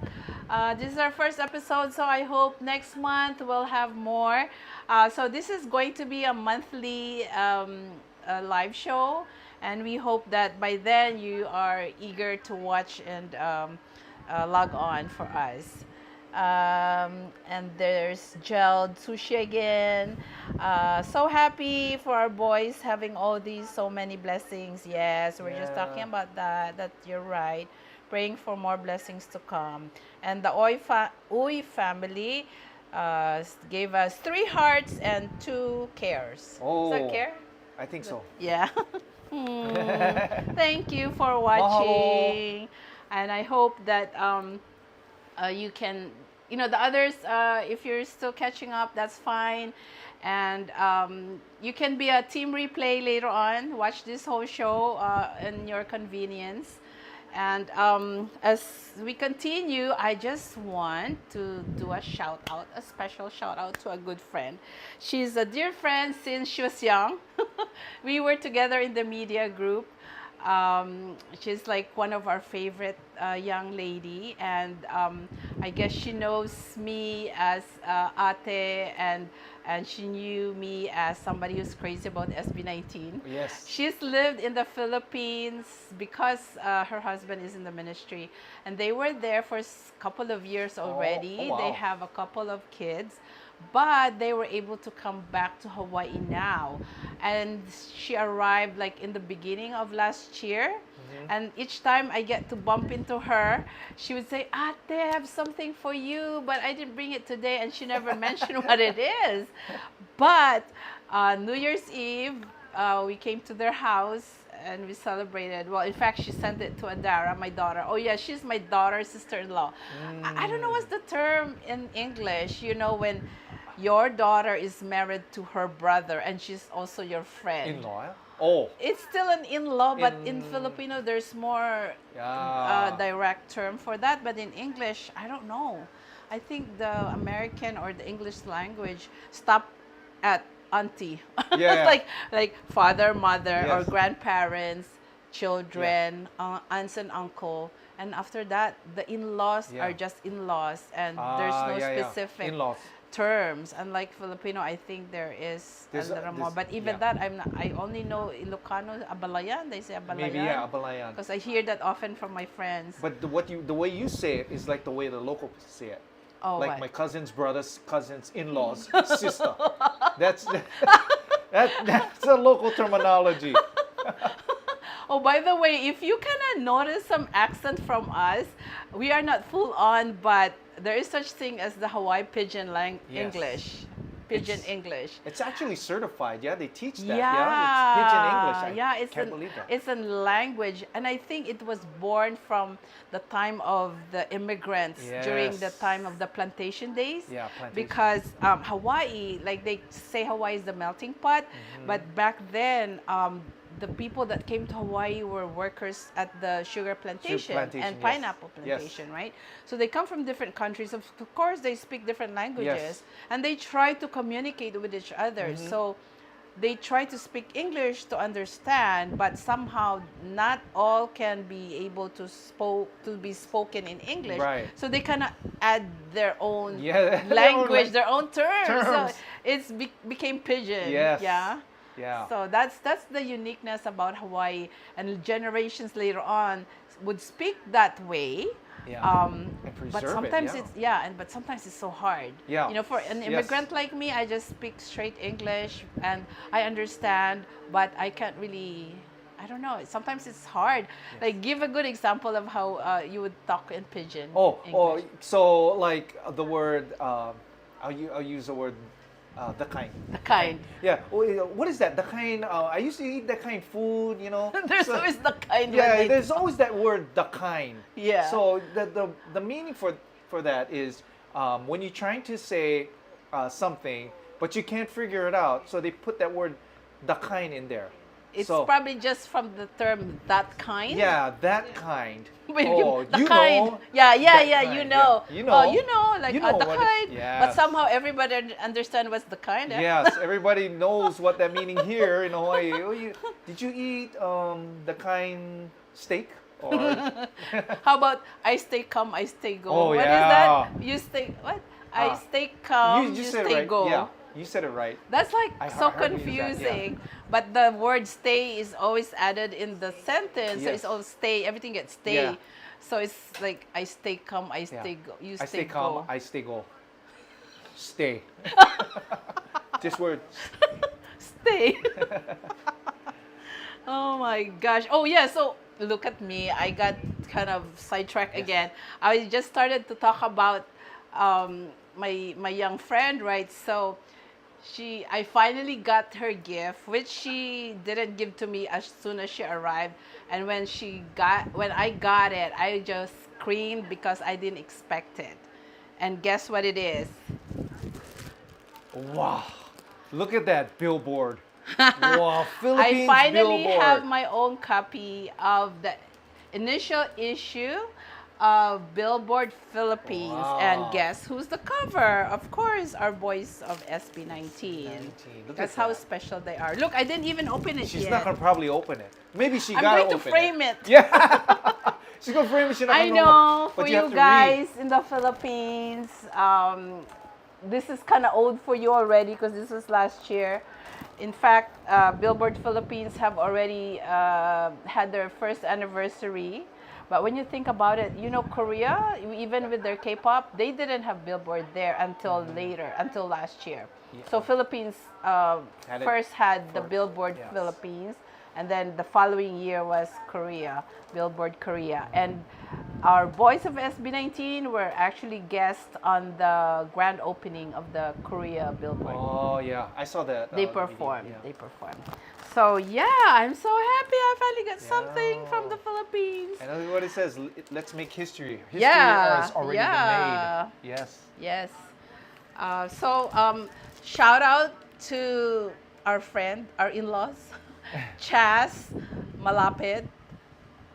is our first episode, so I hope next month we'll have more. So this is going to be a monthly live show, and we hope that by then you are eager to watch and log on for us. And there's Gelled Sushi again. So happy for our boys having all these so many blessings. Yes, we're just talking about that you're right. Praying for more blessings to come. And the Uy family gave us 3 hearts and 2 cares. Oh, is that care? I think so. Yeah. Thank you for watching. And I hope that you can, the others, if you're still catching up, that's fine. And you can be a team replay later on. Watch this whole show in your convenience. And as we continue, I just want to do a special shout out to a good friend. She's a dear friend since she was young. We were together in the media group. She's like one of our favorite young lady, and I guess she knows me as ate, and she knew me as somebody who's crazy about SB19. Yes. She's lived in the Philippines because her husband is in the ministry, and they were there for a couple of years already. Oh, wow. They have a couple of kids, but they were able to come back to Hawaii now. And she arrived like in the beginning of last year. And each time I get to bump into her, she would say, Ate, I have something for you, but I didn't bring it today. And she never mentioned what it is. But New Year's Eve, we came to their house and we celebrated. Well, in fact, she sent it to Adara, my daughter. Oh yeah, she's my daughter's sister-in-law. I don't know what's the term in English, you know, when your daughter is married to her brother and she's also your friend. In-law? Oh. It's still an in-law, but in Filipino, there's more direct term for that. But in English, I don't know. I think the American or the English language stop at auntie. Yeah. like father, mother, or Yes. grandparents, children, aunts and uncle. And after that, the in-laws are just in-laws, and there's no specific In-laws. terms. Unlike Filipino, I think there's a little more. But even that, I only know Ilocano, abalayan. They say abalayan. Maybe, yeah, abalayan. Because I hear that often from my friends. But the way you say it is like the way the locals say it. Oh, like what? my cousin's brothers, cousins, in-laws, sister. That's a local terminology. Oh, by the way, if you kind of notice some accent from us, we are not full on, but there is such thing as the Hawaii Pidgin English. Pidgin English. It's actually certified. Yeah, they teach that. Yeah, It's Pidgin English. I can't believe that. It's a language, and I think it was born from the time of the immigrants during the time of the plantation days. Yeah, plantation. Because Hawaii, like they say, Hawaii is the melting pot, but back then, the people that came to Hawaii were workers at the sugar plantation, and pineapple plantation, right? So they come from different countries. Of course, they speak different languages, and they try to communicate with each other. So they try to speak English to understand, but somehow not all can be able to be spoken in English. Right. So they kind of add their own language, their own terms. So it's became Pidgin. Yes. Yeah. Yeah. So that's the uniqueness about Hawaii, and generations later on would speak that way. Yeah. But sometimes but sometimes it's so hard. Yeah. You know, for an immigrant like me, I just speak straight English and I understand, but I can't really. I don't know. Sometimes it's hard. Like, give a good example of how you would talk in Pidgin. English. So like the word. I'll use the word. The kind. The kind. Yeah. What is that? The kind. I used to eat that kind food. You know. There's always the kind. Yeah. There's always that word. The kind. Yeah. So the meaning for that is when you're trying to say something, but you can't figure it out, so they put that word, the kind, in there. It's probably just from the term that kind. Yeah, that kind. The kind. Know. Yeah, Kind. you know. Yeah, you know. Oh, you know, like You know the what kind. yes. But somehow everybody understand what's the kind. Eh? Yes, everybody knows what that meaning here in Hawaii. Did you eat the kind steak? Or how about I stay come, I stay go? Oh, What is yeah. that? You stay what? I stay come, you said stay it right. go. Yeah, you said it right. That's like so heard you use that, confusing. But the word stay is always added in the sentence. So Yes. it's all stay, everything gets stay. Yeah. So it's like I stay come, I stay go. You I stay go. calm, I stay go. Stay. This word. Stay. Oh my gosh. Oh yeah, so look at me. I got kind of sidetracked again. I just started to talk about my young friend, right? So I finally got her gift, which she didn't give to me as soon as she arrived. And when I got it, I just screamed because I didn't expect it. And guess what it is? Wow. Look at that billboard. Wow, Philippines I finally billboard. have my own copy of the initial issue Billboard Philippines. And guess who's the cover? Of course, our boys of SB19. Look That's at how that. special they are. Look, I didn't even open it She's yet. not gonna probably open it. Maybe she I'm gotta going to open frame it. Yeah. She's gonna frame it. She's not I gonna know, what for you have you to guys in the Philippines, this is kind of old for you already because this was last year. In fact, Billboard Philippines have already had their first anniversary. But when you think about it, you know, Korea, even with their K-pop, they didn't have Billboard there until later, until last year. So Philippines first had the Billboard Philippines, and then the following year was Korea, Billboard Korea. And our boys of SB19 were actually guests on the grand opening of the Korea Billboard. Oh yeah, I saw that. They the video, performed. yeah. They performed. So yeah, I'm so happy I finally got something from the Philippines. And that's what it says. Let's make history. History Yeah, has already yeah. been made. Yes. Yes. Shout out to our friend, our in-laws, Chas, Malapit,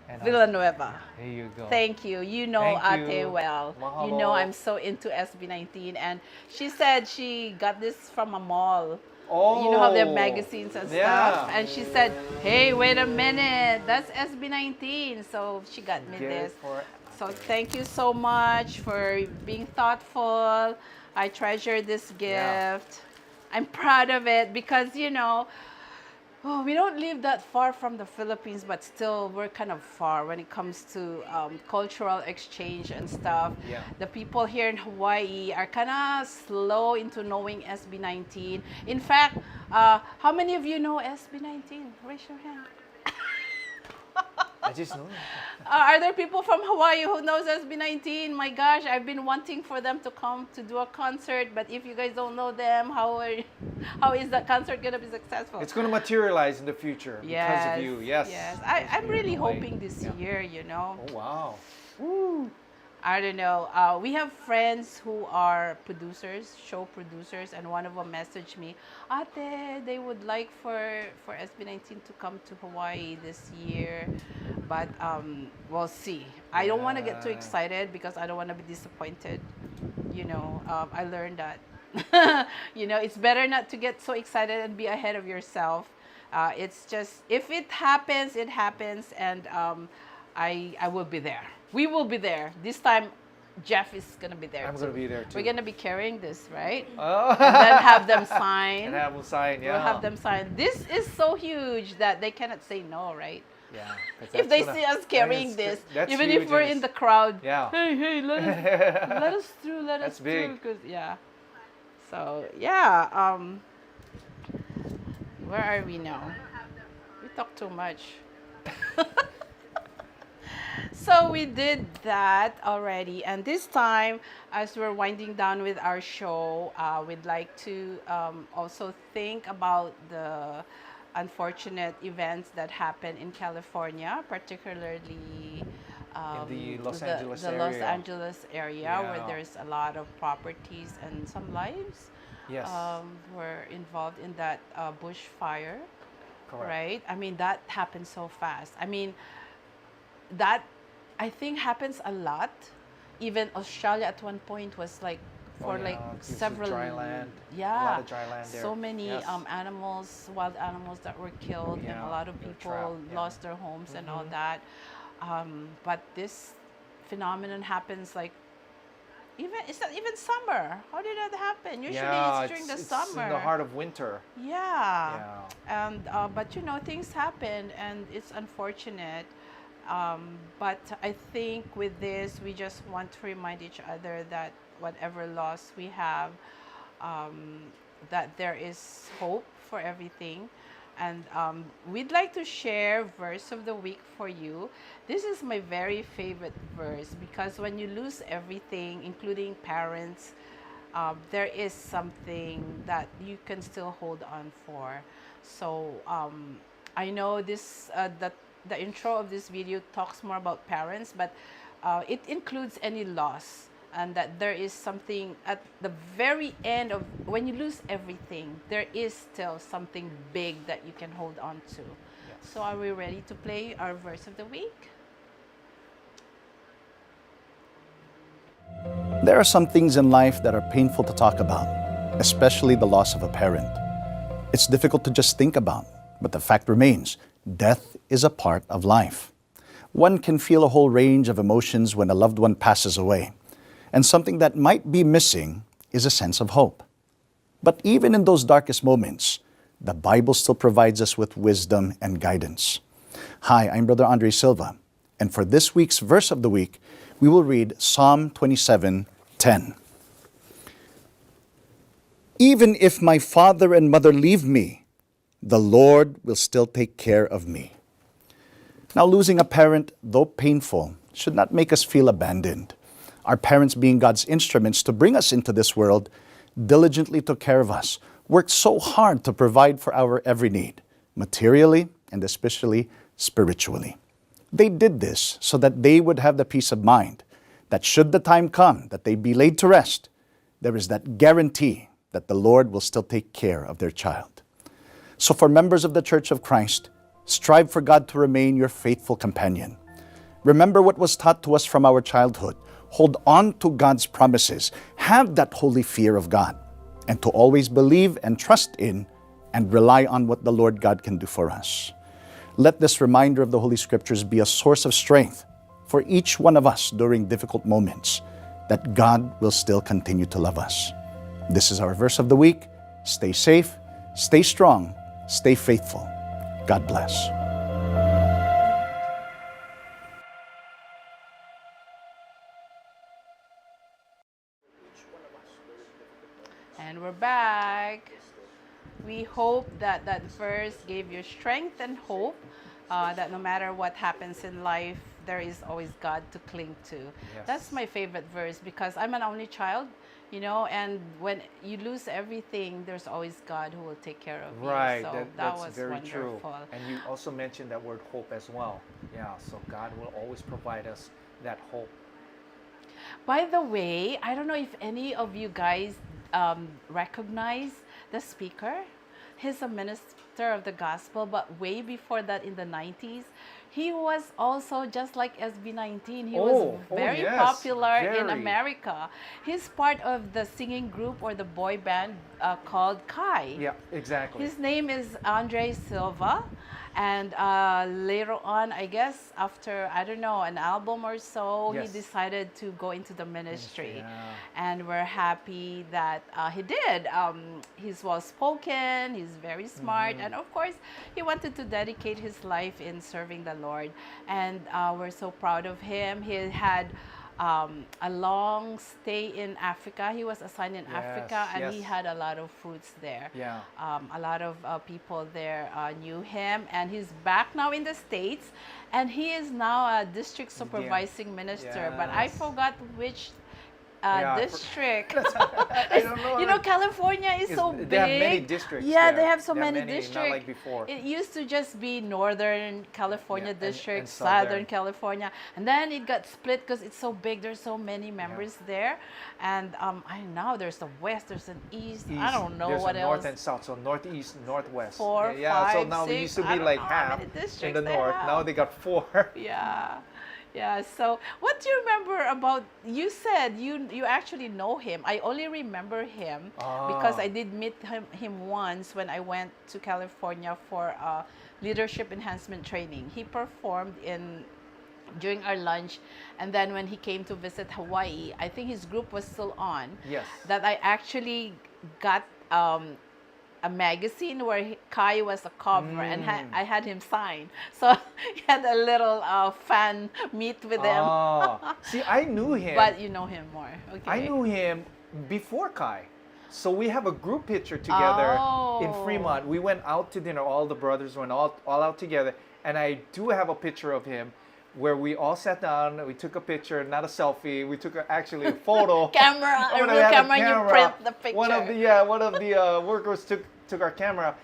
And, Villanueva. There you go. Thank you. You know Thank Ate you. well. Mahalo. You know I'm so into SB19. And she said she got this from a mall. Oh. You know how they have magazines and Yeah. stuff. And she said, hey, wait a minute. That's SB19. So she got me Get it this. for So thank you so much for being thoughtful. I treasure this gift. I'm proud of it because, you know, we don't live that far from the Philippines, but still we're kind of far when it comes to cultural exchange and stuff. Yeah. The people here in Hawaii are kind of slow into knowing SB19. In fact, how many of you know SB19? Raise your hand. I just know. Are there people from Hawaii who knows SB19? My gosh, I've been wanting for them to come to do a concert, but if you guys don't know them, how is that concert gonna be successful? It's going to materialize in the future because of you. Yes. Yes. I'm really hoping this year, you know. Oh wow. Woo. I don't know. We have friends who are producers, show producers, and one of them messaged me, Ate, they would like for SB19 to come to Hawaii this year, but we'll see. I don't want to get too excited because I don't want to be disappointed. You know, I learned that. You know, it's better not to get so excited and be ahead of yourself. It's just, if it happens, it happens, and I will be there. We will be there. This time, Jeff is going to be there. I'm going to be there too. We're going to be carrying this, right? Oh. And then have them sign. And have them sign, yeah. We'll have them sign. This is so huge that they cannot say no, right? Yeah. If they see us carrying this, that's even huge if we're and in the crowd, Yeah. hey, let us through, let That's us big. through. 'Cause, yeah. So, yeah. Where are we now? We talk too much. So we did that already, and this time, as we're winding down with our show, we'd like to also think about the unfortunate events that happened in California, particularly in the Los Angeles the area. Los Angeles area, Yeah. where there's a lot of properties and some lives Yes. were involved in that bushfire. Correct. Right? I mean, that happened so fast. I mean, that I think happens a lot. Even Australia at one point was like for like this is several dry land. yeah, A lot of dry land there. so many Yes. animals, wild animals that were killed, and Yeah, a lot of they're people trapped, yeah. lost their homes and all that. But this phenomenon happens like it's not even summer. How did that happen? Usually Yeah, it's during the it's summer. in the heart of winter. Yeah. And but you know, things happen and it's unfortunate. But I think with this, we just want to remind each other that whatever loss we have, that there is hope for everything. And we'd like to share verse of the week for you. This is my very favorite verse because when you lose everything, including parents, there is something that you can still hold on for. So I know this that the intro of this video talks more about parents, but it includes any loss, and that there is something at the very end of when you lose everything, there is still something big that you can hold on to. Yes. So are we ready to play our verse of the week? There are some things in life that are painful to talk about, especially the loss of a parent. It's difficult to just think about, but the fact remains, death is a part of life. One can feel a whole range of emotions when a loved one passes away, and something that might be missing is a sense of hope. But even in those darkest moments, the Bible still provides us with wisdom and guidance. Hi, I'm Brother Andre Silva, and for this week's verse of the week, we will read Psalm 27:10. Even if my father and mother leave me, the Lord will still take care of me. Now, losing a parent, though painful, should not make us feel abandoned. Our parents, being God's instruments to bring us into this world, diligently took care of us, worked so hard to provide for our every need, materially and especially spiritually. They did this so that they would have the peace of mind that should the time come that they be laid to rest, there is that guarantee that the Lord will still take care of their child. So for members of the Church of Christ, strive for God to remain your faithful companion. Remember what was taught to us from our childhood. Hold on to God's promises. Have that holy fear of God, and to always believe and trust in and rely on what the Lord God can do for us. Let this reminder of the Holy Scriptures be a source of strength for each one of us during difficult moments, that God will still continue to love us. This is our verse of the week. Stay safe, stay strong, stay faithful. God bless. And we're back. We hope that that verse gave you strength and hope that no matter what happens in life, there is always God to cling to. Yes. That's my favorite verse because I'm an only child, you know, and when you lose everything, there's always God who will take care of Right, you. So that that's was very wonderful. true. And you also mentioned that word hope as well. Yeah, so God will always provide us that hope. By the way, I don't know if any of you guys recognize the speaker. He's a minister of the gospel, but way before that in the 90s, he was also just like SB19. He was very yes, popular in very. America. He's part of the singing group or the boy band called Kai. Yeah, exactly. His name is Andre Silva. And later on, I guess after, I don't know, an album or so, Yes. he decided to go into the ministry. Yeah. And we're happy that he did. He's well-spoken, he's very smart, and of course, he wanted to dedicate his life in serving the Lord. And we're so proud of him. He had a long stay in Africa. He was assigned in Africa, and he had a lot of fruits there. Yeah. A lot of people there knew him, and he's back now in the States, and he is now a district supervising minister. But I forgot which district. I don't know. You know, California is so big. They have many districts. Yeah, there. they have so They many Not districts. like before. It used to just be Northern California and district, Southern. Southern California, and then it got split because it's so big. There's so many members there, and I know there's a West, there's an East. I don't know There's what a else. North and South, so Northeast, Northwest. 4, yeah, so 5, now 6, we used to I be don't like know how half many in the districts they North. have. Now they got 4. Yeah. Yeah, so what do you remember about, you said you actually know him. I only remember him because I did meet him once when I went to California for leadership enhancement training. He performed during our lunch, and then when he came to visit Hawaii, I think his group was still on. Yes. That I actually got a magazine where Kai was a cover, and I had him sign. So he had a little fan meet with him. See, I knew him. But you know him more. Okay. I knew him before Kai. So we have a group picture together in Fremont. We went out to dinner. All the brothers went all out together. And I do have a picture of him where we all sat down, we took a picture, not a selfie, we took actually a photo. A real camera, and you print the picture. One of the workers took our camera,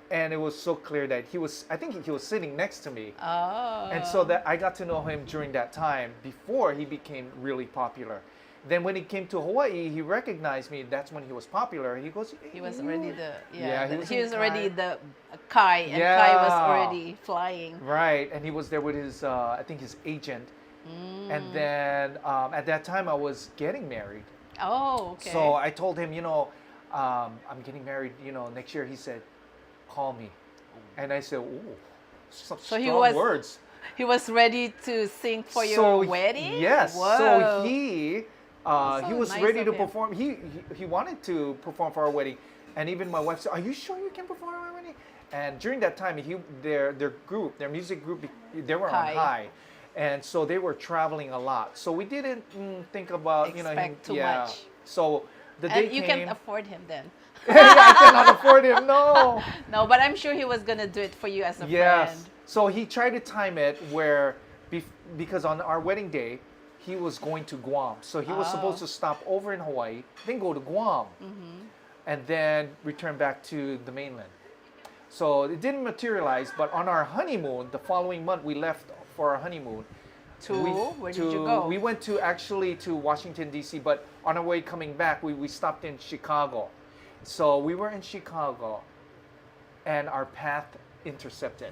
and it was so clear that I think he was sitting next to me. And so that I got to know him during that time before he became really popular. Then when he came to Hawaii, he recognized me. That's when he was popular. He goes, hey, he was already he was already the Kai, and Kai was already flying. Right, and he was there with his, I think his agent. And then at that time I was getting married. Oh, okay. So I told him, I'm getting married, next year. He said, call me. And I said, ooh, some So strong words. He was ready to sing for your wedding? Yes. Whoa. So he was nice ready of to him. perform. He wanted to perform for our wedding. And even my wife said, are you sure you can perform for our wedding? And during that time, their music group, they were on high. And so they were traveling a lot. So we didn't think about, Expect too yeah. much. So the day And you came. can't afford him then. I cannot afford him, no. No, but I'm sure he was going to do it for you as a Yes. friend. So he tried to time it where, because on our wedding day, he was going to Guam. So he was supposed to stop over in Hawaii, then go to Guam, and then return back to the mainland. So it didn't materialize, but on our honeymoon, the following month, we left for our honeymoon. Where did you go? We went to Washington, D.C., but on our way coming back, we stopped in Chicago. So we were in Chicago, and our path intercepted.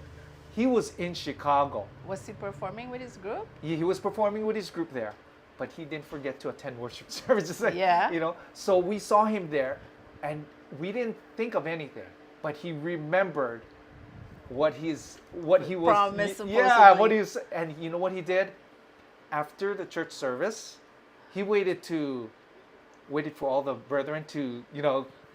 He was in Chicago. Was he performing with his group? He was performing with his group there, but he didn't forget to attend worship services. Yeah. So we saw him there, and we didn't think of anything, but he remembered what he was promised, yeah, what he was, and you know what he did? After the church service, he waited for all the brethren to,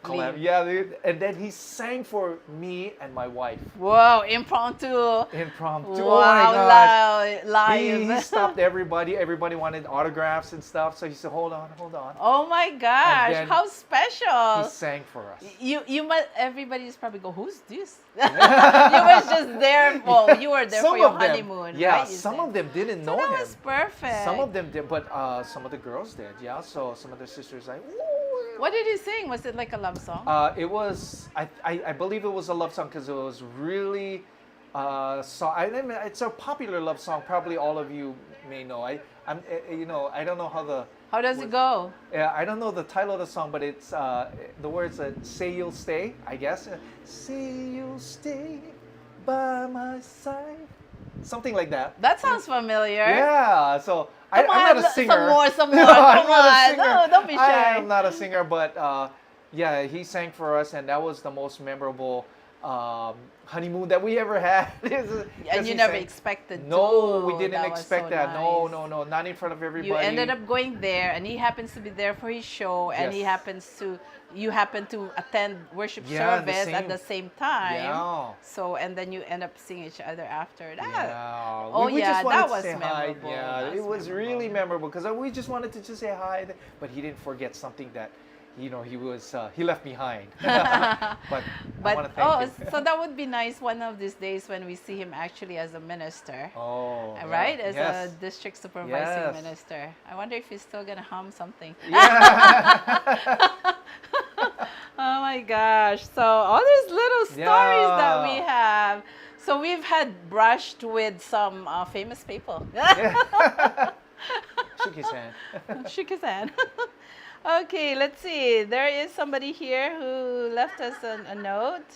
collab. Yeah, and then he sang for me and my wife. Whoa, impromptu. Impromptu. Wow, oh my gosh. live. He stopped everybody. Everybody wanted autographs and stuff. So he said, hold on. Oh my gosh, then how special. He sang for us. You must, everybody's probably go, who's this? You were just there, you were there for your honeymoon. Yeah, right, some of them didn't know him. That was perfect. Some of them did, but some of the girls did, yeah. So some of the sisters like, ooh. What did he sing? Was it like a love song? It was, I believe it was a love song because it was really, it's a popular love song. Probably all of you may know. I don't know how does it go? Yeah, I don't know the title of the song, but it's the words "Say You'll Stay," I guess. Say you'll stay by my side, something like that. That sounds familiar. Yeah, so I'm not a singer. Some more. No, Come I'm not a on. singer. No, don't be shy. I am not a singer, but yeah, he sang for us, and that was the most memorable honeymoon that we ever had. And you never expected No, to. we didn't That was expect so that. nice. No, not in front of everybody. You ended up going there, and he happens to be there for his show, and Yes. you happen to attend worship Yeah, service at the same time. Yeah. So, and then you end up seeing each other after that. Yeah. Oh, we just wanted that to was say hi. memorable. Yeah, That's it was memorable. really memorable because we just wanted to just say hi, but he didn't forget something that, he left behind. but I want to thank him. So that would be nice one of these days when we see him actually as a minister. Oh, right? yeah. As Yes. a district supervising Yes. minister. I wonder if he's still gonna hum something. Yeah. Oh my gosh. So all these little stories that we Yeah. have. So we've had brushed with some famous people. Shook his hand. Shook his hand. Okay, let's see. There is somebody here who left us a note.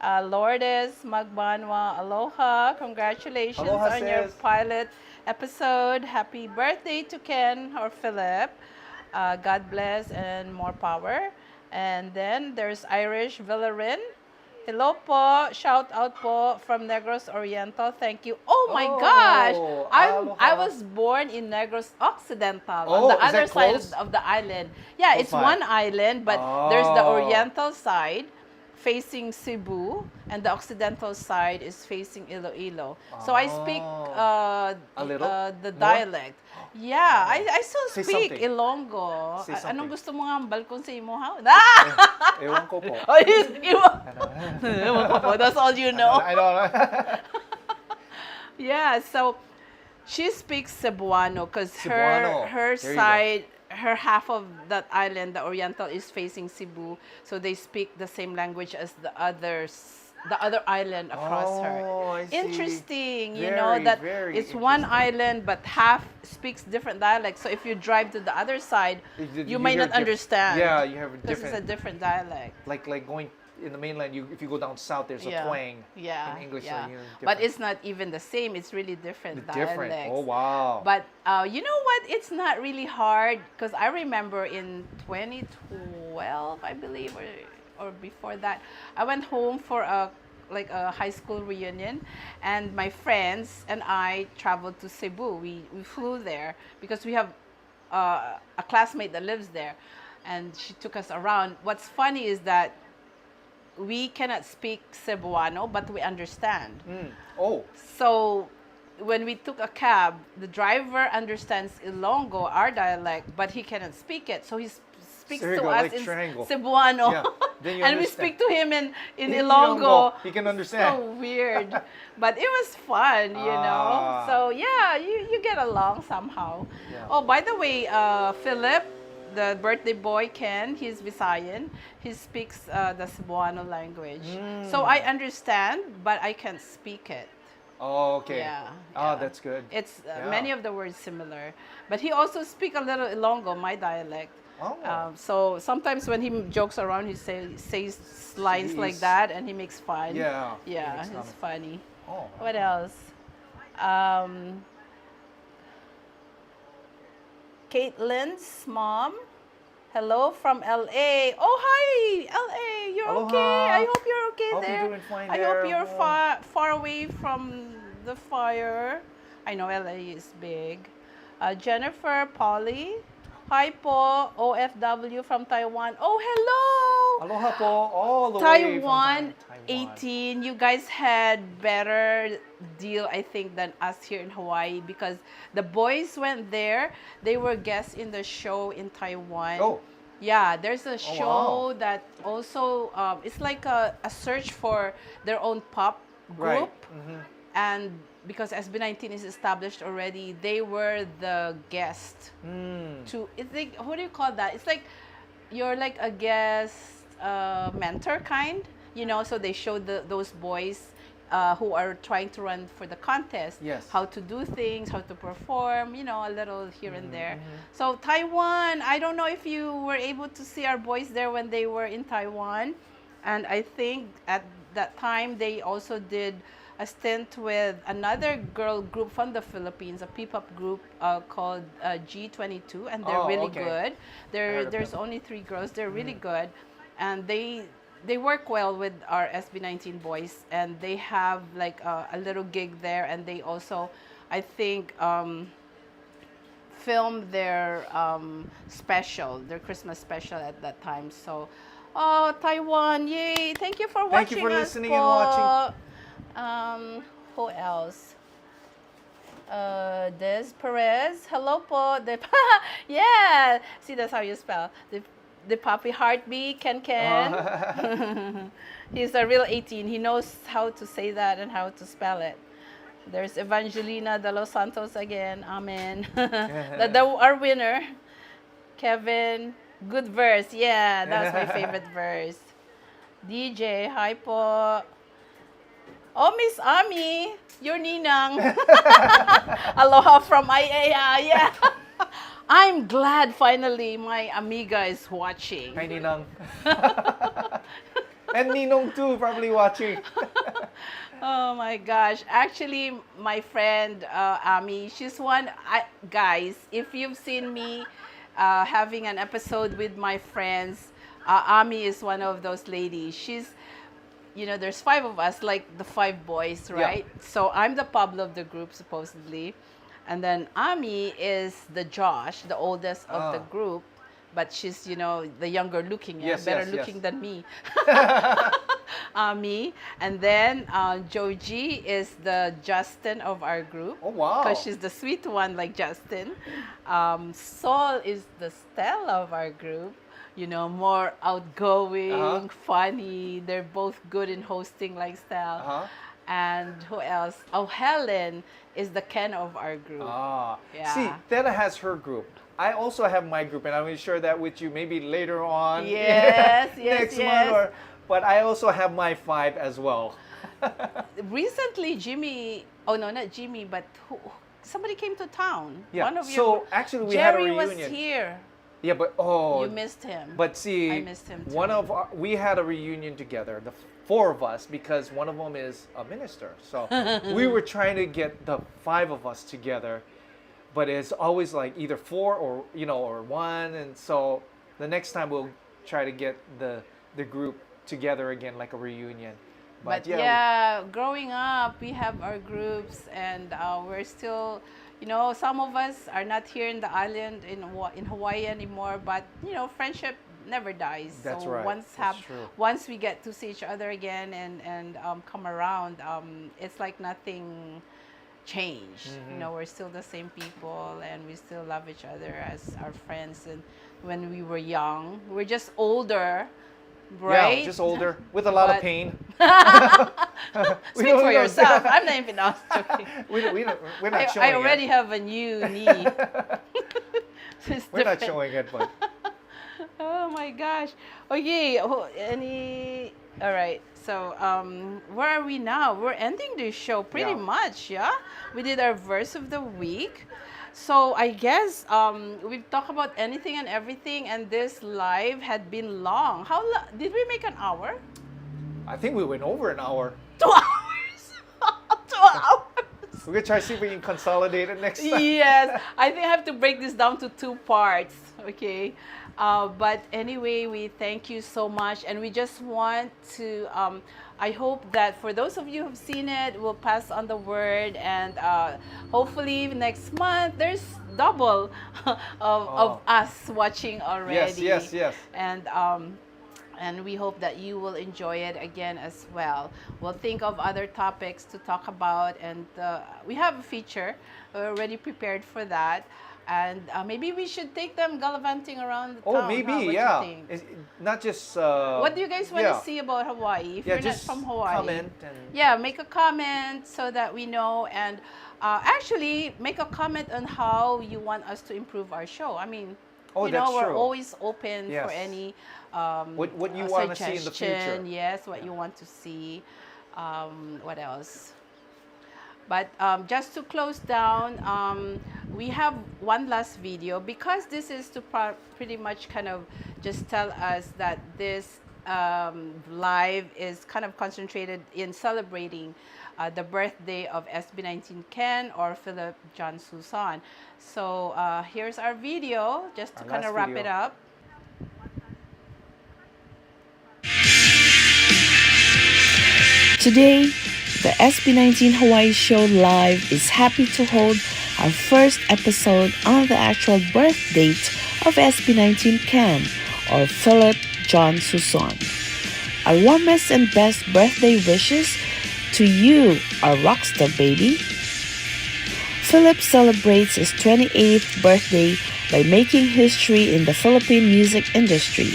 Lourdes Magbanwa, aloha. Congratulations Aloha, on your sis. pilot episode. Happy birthday to Ken or Philip. God bless and more power. And then there's Irish Villarin. Hello po. Shout out po from Negros Oriental. Thank you. Oh my gosh. aloha. I was born in Negros Occidental Oh, on the is other that side close? of the island. Yeah, Close it's by. one island, but there's the Oh. Oriental side facing Cebu, and the Occidental side is facing Iloilo. So I speak A little the more? dialect. Yeah, I still Say speak something. Ilonggo. Say Anong something. gusto mo nga balkon sa imo ha? Ewan ko po. Oh, Ewan ko po. That's all you know. I don't know. Yeah, so she speaks Cebuano because Cebuano. her There you go. side, her half of that island, the Oriental, is facing Cebu, so they speak the same language as the other island across her. I see. Interesting, you Very, know that very it's one island, but half speaks different dialects. So if you drive to the other side, you might hear not understand. Yeah, you have a because it's a different, different dialect. like going in the mainland, if you go down south, there's a twang in English. Yeah. So, you know, but it's not even the same. It's really different dialects. Oh, wow. But you know what? It's not really hard because I remember in 2012, I believe, or before that, I went home for a high school reunion, and my friends and I traveled to Cebu. We flew there because we have a classmate that lives there, and she took us around. What's funny is that we cannot speak Cebuano, but we understand. Oh. So when we took a cab, the driver understands Ilonggo, our dialect, but he cannot speak it. So he speaks to us in Cebuano. Yeah. Then you and we understand. speak to him in Ilonggo. He can understand. So weird. But it was fun, you know. So yeah, you get along somehow. Yeah. Oh, by the way, Philip, the birthday boy Ken, he's Visayan. He speaks the Cebuano language. So I understand, but I can't speak it. Oh, okay. Yeah. That's good. It's many of the words similar. But he also speaks a little Ilonggo, my dialect. Oh. So sometimes when he jokes around, he says lines like that, and he makes fun. Yeah. Yeah, it's funny. Oh. What else? Caitlin's mom. Hello from LA. Oh, hi, LA. You're Aloha. okay. I hope you're okay Hope there. you're doing fine I there. hope you're far away from the fire. I know LA is big. Jennifer, Polly. Hi po, OFW from Taiwan. Oh, hello. Aloha po, all the way from Taiwan, 18. You guys had better deal, I think, than us here in Hawaii because the boys went there. They were guests in the show in Taiwan. Oh. Yeah, there's a show wow. that also, it's like a search for their own pop group. Right. And because SB19 is established already, they were the guest. It's like, what do you call that? It's like you're like a guest mentor kind, you know. So they showed those boys who are trying to run for the contest, how to do things, how to perform, you know, a little here and there. So Taiwan, I don't know if you were able to see our boys there when they were in Taiwan, and I think at that time they also did a stint with another girl group from the Philippines, a P-pop group called G22, and they're really good. There's only 3 girls. They're really good, and they work well with our SB19 boys, and they have like a little gig there, and they also, I think, filmed their special, their Christmas special at that time. So, oh, Taiwan, yay! Thank you for watching. Thank you for listening and watching. Who else? Des Perez. Hello po. Yeah. See, that's how you spell. The Poppy Heartbeat, Ken. He's a real 18. He knows how to say that and how to spell it. There's Evangelina de los Santos again. Amen. Our winner. Kevin. Good verse. Yeah, that's my favorite verse. DJ, hi po. Oh, Miss Ami, your ninang. Aloha from IAEA. Yeah. I'm glad finally my amiga is watching. Hi, Ninang. And Ninong too, probably watching. Oh my gosh. Actually, my friend Ami, she's one. Guys, if you've seen me having an episode with my friends, Ami is one of those ladies. She's, you know, there's 5 of us, like the 5 boys, right? Yeah. So I'm the Pablo of the group, supposedly. And then Ami is the Josh, the oldest of the group. But she's, you know, the younger looking, better looking than me. Ami. And then Joji is the Justin of our group. Oh, wow. Because she's the sweet one like Justin. Sol is the Stella of our group. You know, more outgoing, funny. They're both good in hosting like style. And who else? Oh, Helen is the Ken of our group. Yeah. See, Stella has her group. I also have my group, and I will share that with you maybe later on. Next month. But I also have my 5 as well. Recently, Jimmy, oh no, not Jimmy, but somebody came to town. Yeah. One of so actually we had a reunion. Jerry was here. Yeah, but You missed him. But see, I missed him too. we had a reunion together, the four of us, because one of them is a minister. So we were trying to get the five of us together, but it's always like either four or or one. And so the next time we'll try to get the group together again, like a reunion. But yeah, growing up, we have our groups, and we're still, some of us are not here in the island in Hawaii anymore. But friendship never dies. That's so right. That's true. once we get to see each other again and come around, it's like nothing changed. We're still the same people, and we still love each other as our friends. And when we were young, we're just older. Right? Yeah, just older, with a lot of pain. Speak for yourself. I'm not even joking. We're not showing I already have a new knee. We're not showing it, but... Oh my gosh. Okay, all right. So, where are we now? We're ending the show pretty much, yeah? We did our verse of the week. So I guess we've talked about anything and everything, and this live had been long. Did we make an hour? I think we went over an hour. 2 hours. 2 hours. We're gonna try to see if we can consolidate it next time. Yes, I think I have to break this down to 2 parts. Okay. But anyway, we thank you so much, and we just want to. I hope that for those of you who've seen it, we'll pass on the word, and hopefully next month there's double of us watching already. Yes. And we hope that you will enjoy it again as well. We'll think of other topics to talk about, and we have a feature. We're already prepared for that. And maybe we should take them gallivanting around the town. Oh, maybe, What yeah. do you think? It's not just... what do you guys want to see about Hawaii? If you're not from Hawaii, comment. Yeah, make a comment so that we know. And actually, make a comment on how you want us to improve our show. I mean, that's we're true. always open for any what you want to see in the future. Yes, what you want to see. What else? But just to close down, we have one last video, because this is to pretty much kind of just tell us that this live is kind of concentrated in celebrating the birthday of SB19 Ken, or Philip John Susan. So here's our video, just to kind of wrap it up. Today, the SB19 Hawaii Show Live is happy to hold our first episode on the actual birth date of SB19 Ken, or Philip John Susan. Our warmest and best birthday wishes to you, our rockstar baby. Philip celebrates his 28th birthday by making history in the Philippine music industry.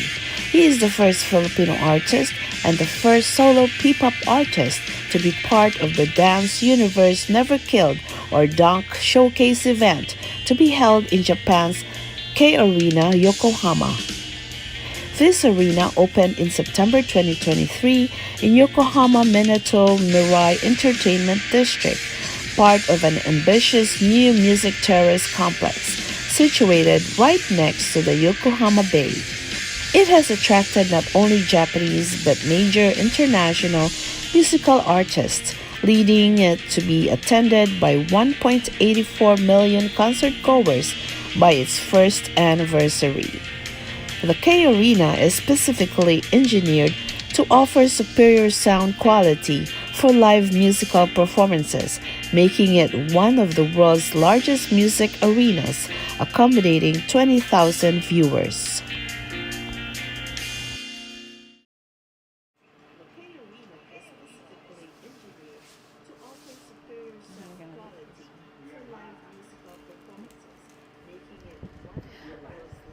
He is the first Filipino artist and the first solo P-pop artist to be part of the Dance Universe Never Killed or Dunk Showcase event to be held in Japan's K-Arena, Yokohama. This arena opened in September 2023 in Yokohama Minato Mirai Entertainment District, part of an ambitious new music terrace complex situated right next to the Yokohama Bay. It has attracted not only Japanese but major international musical artists, leading it to be attended by 1.84 million concert goers by its first anniversary. The K Arena is specifically engineered to offer superior sound quality for live musical performances, making it one of the world's largest music arenas, accommodating 20,000 viewers.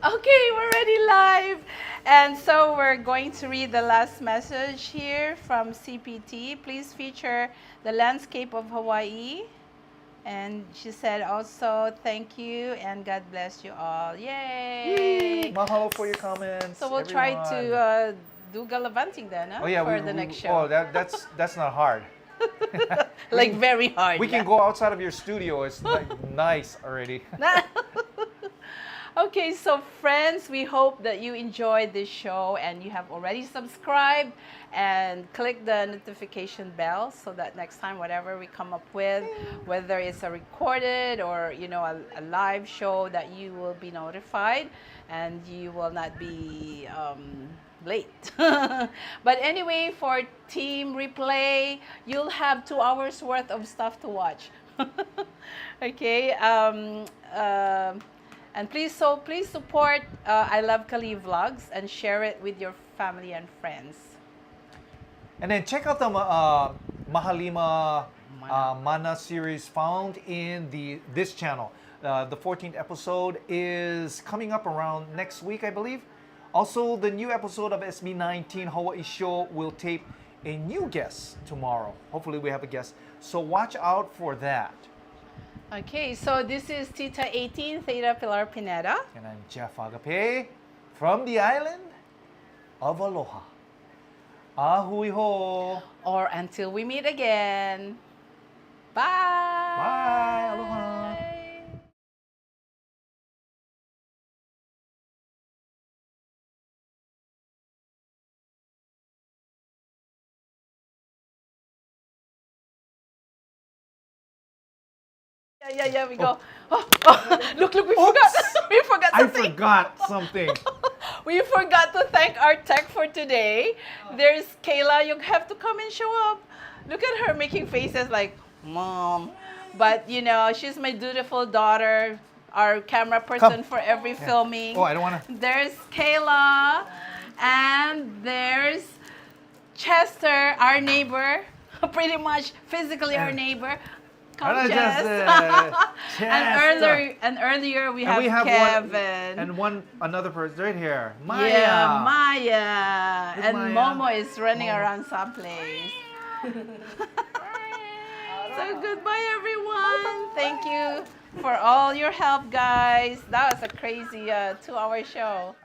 Okay, we're already live. And so we're going to read the last message here from CPT. Please feature the landscape of Hawaii. And she said also, thank you and God bless you all. Yay! Mahalo for your comments. So we'll try to do gallivanting then, huh? For the next show. Oh, that's not hard. Like very hard. We can go outside of your studio. It's like nice already. Okay, so friends, we hope that you enjoyed this show and you have already subscribed and click the notification bell so that next time whatever we come up with, whether it's a recorded or a live show, that you will be notified and you will not be late. But anyway, for Team Replay, you'll have 2 hours worth of stuff to watch. Okay. And please support I Love Kali Vlogs and share it with your family and friends. And then check out the Mahalima Mana series found in this channel. The 14th episode is coming up around next week, I believe. Also, the new episode of SB19 Hawaii Show will tape a new guest tomorrow. Hopefully we have a guest. So watch out for that. Okay, so this is Tita 18 Theta Pilar Pineda. And I'm Jeff Agape from the island of Aloha. Ahui ho. Or until we meet again. Bye. Bye. Aloha. Yeah, we go. Look, we forgot. We forgot something. I forgot something. We forgot to thank our tech for today. There's Kayla. You have to come and show up. Look at her making faces like, Mom. But, she's my dutiful daughter, our camera person for every filming. Oh, I don't want to. There's Kayla. And there's Chester, our neighbor. Pretty much physically our neighbor. Come, Jess. And earlier we have Kevin. Another person right here. Maya. Yeah, Maya. Where's and Maya? Momo is running around someplace. So goodbye, everyone. Thank you for all your help, guys. That was a crazy 2-hour show.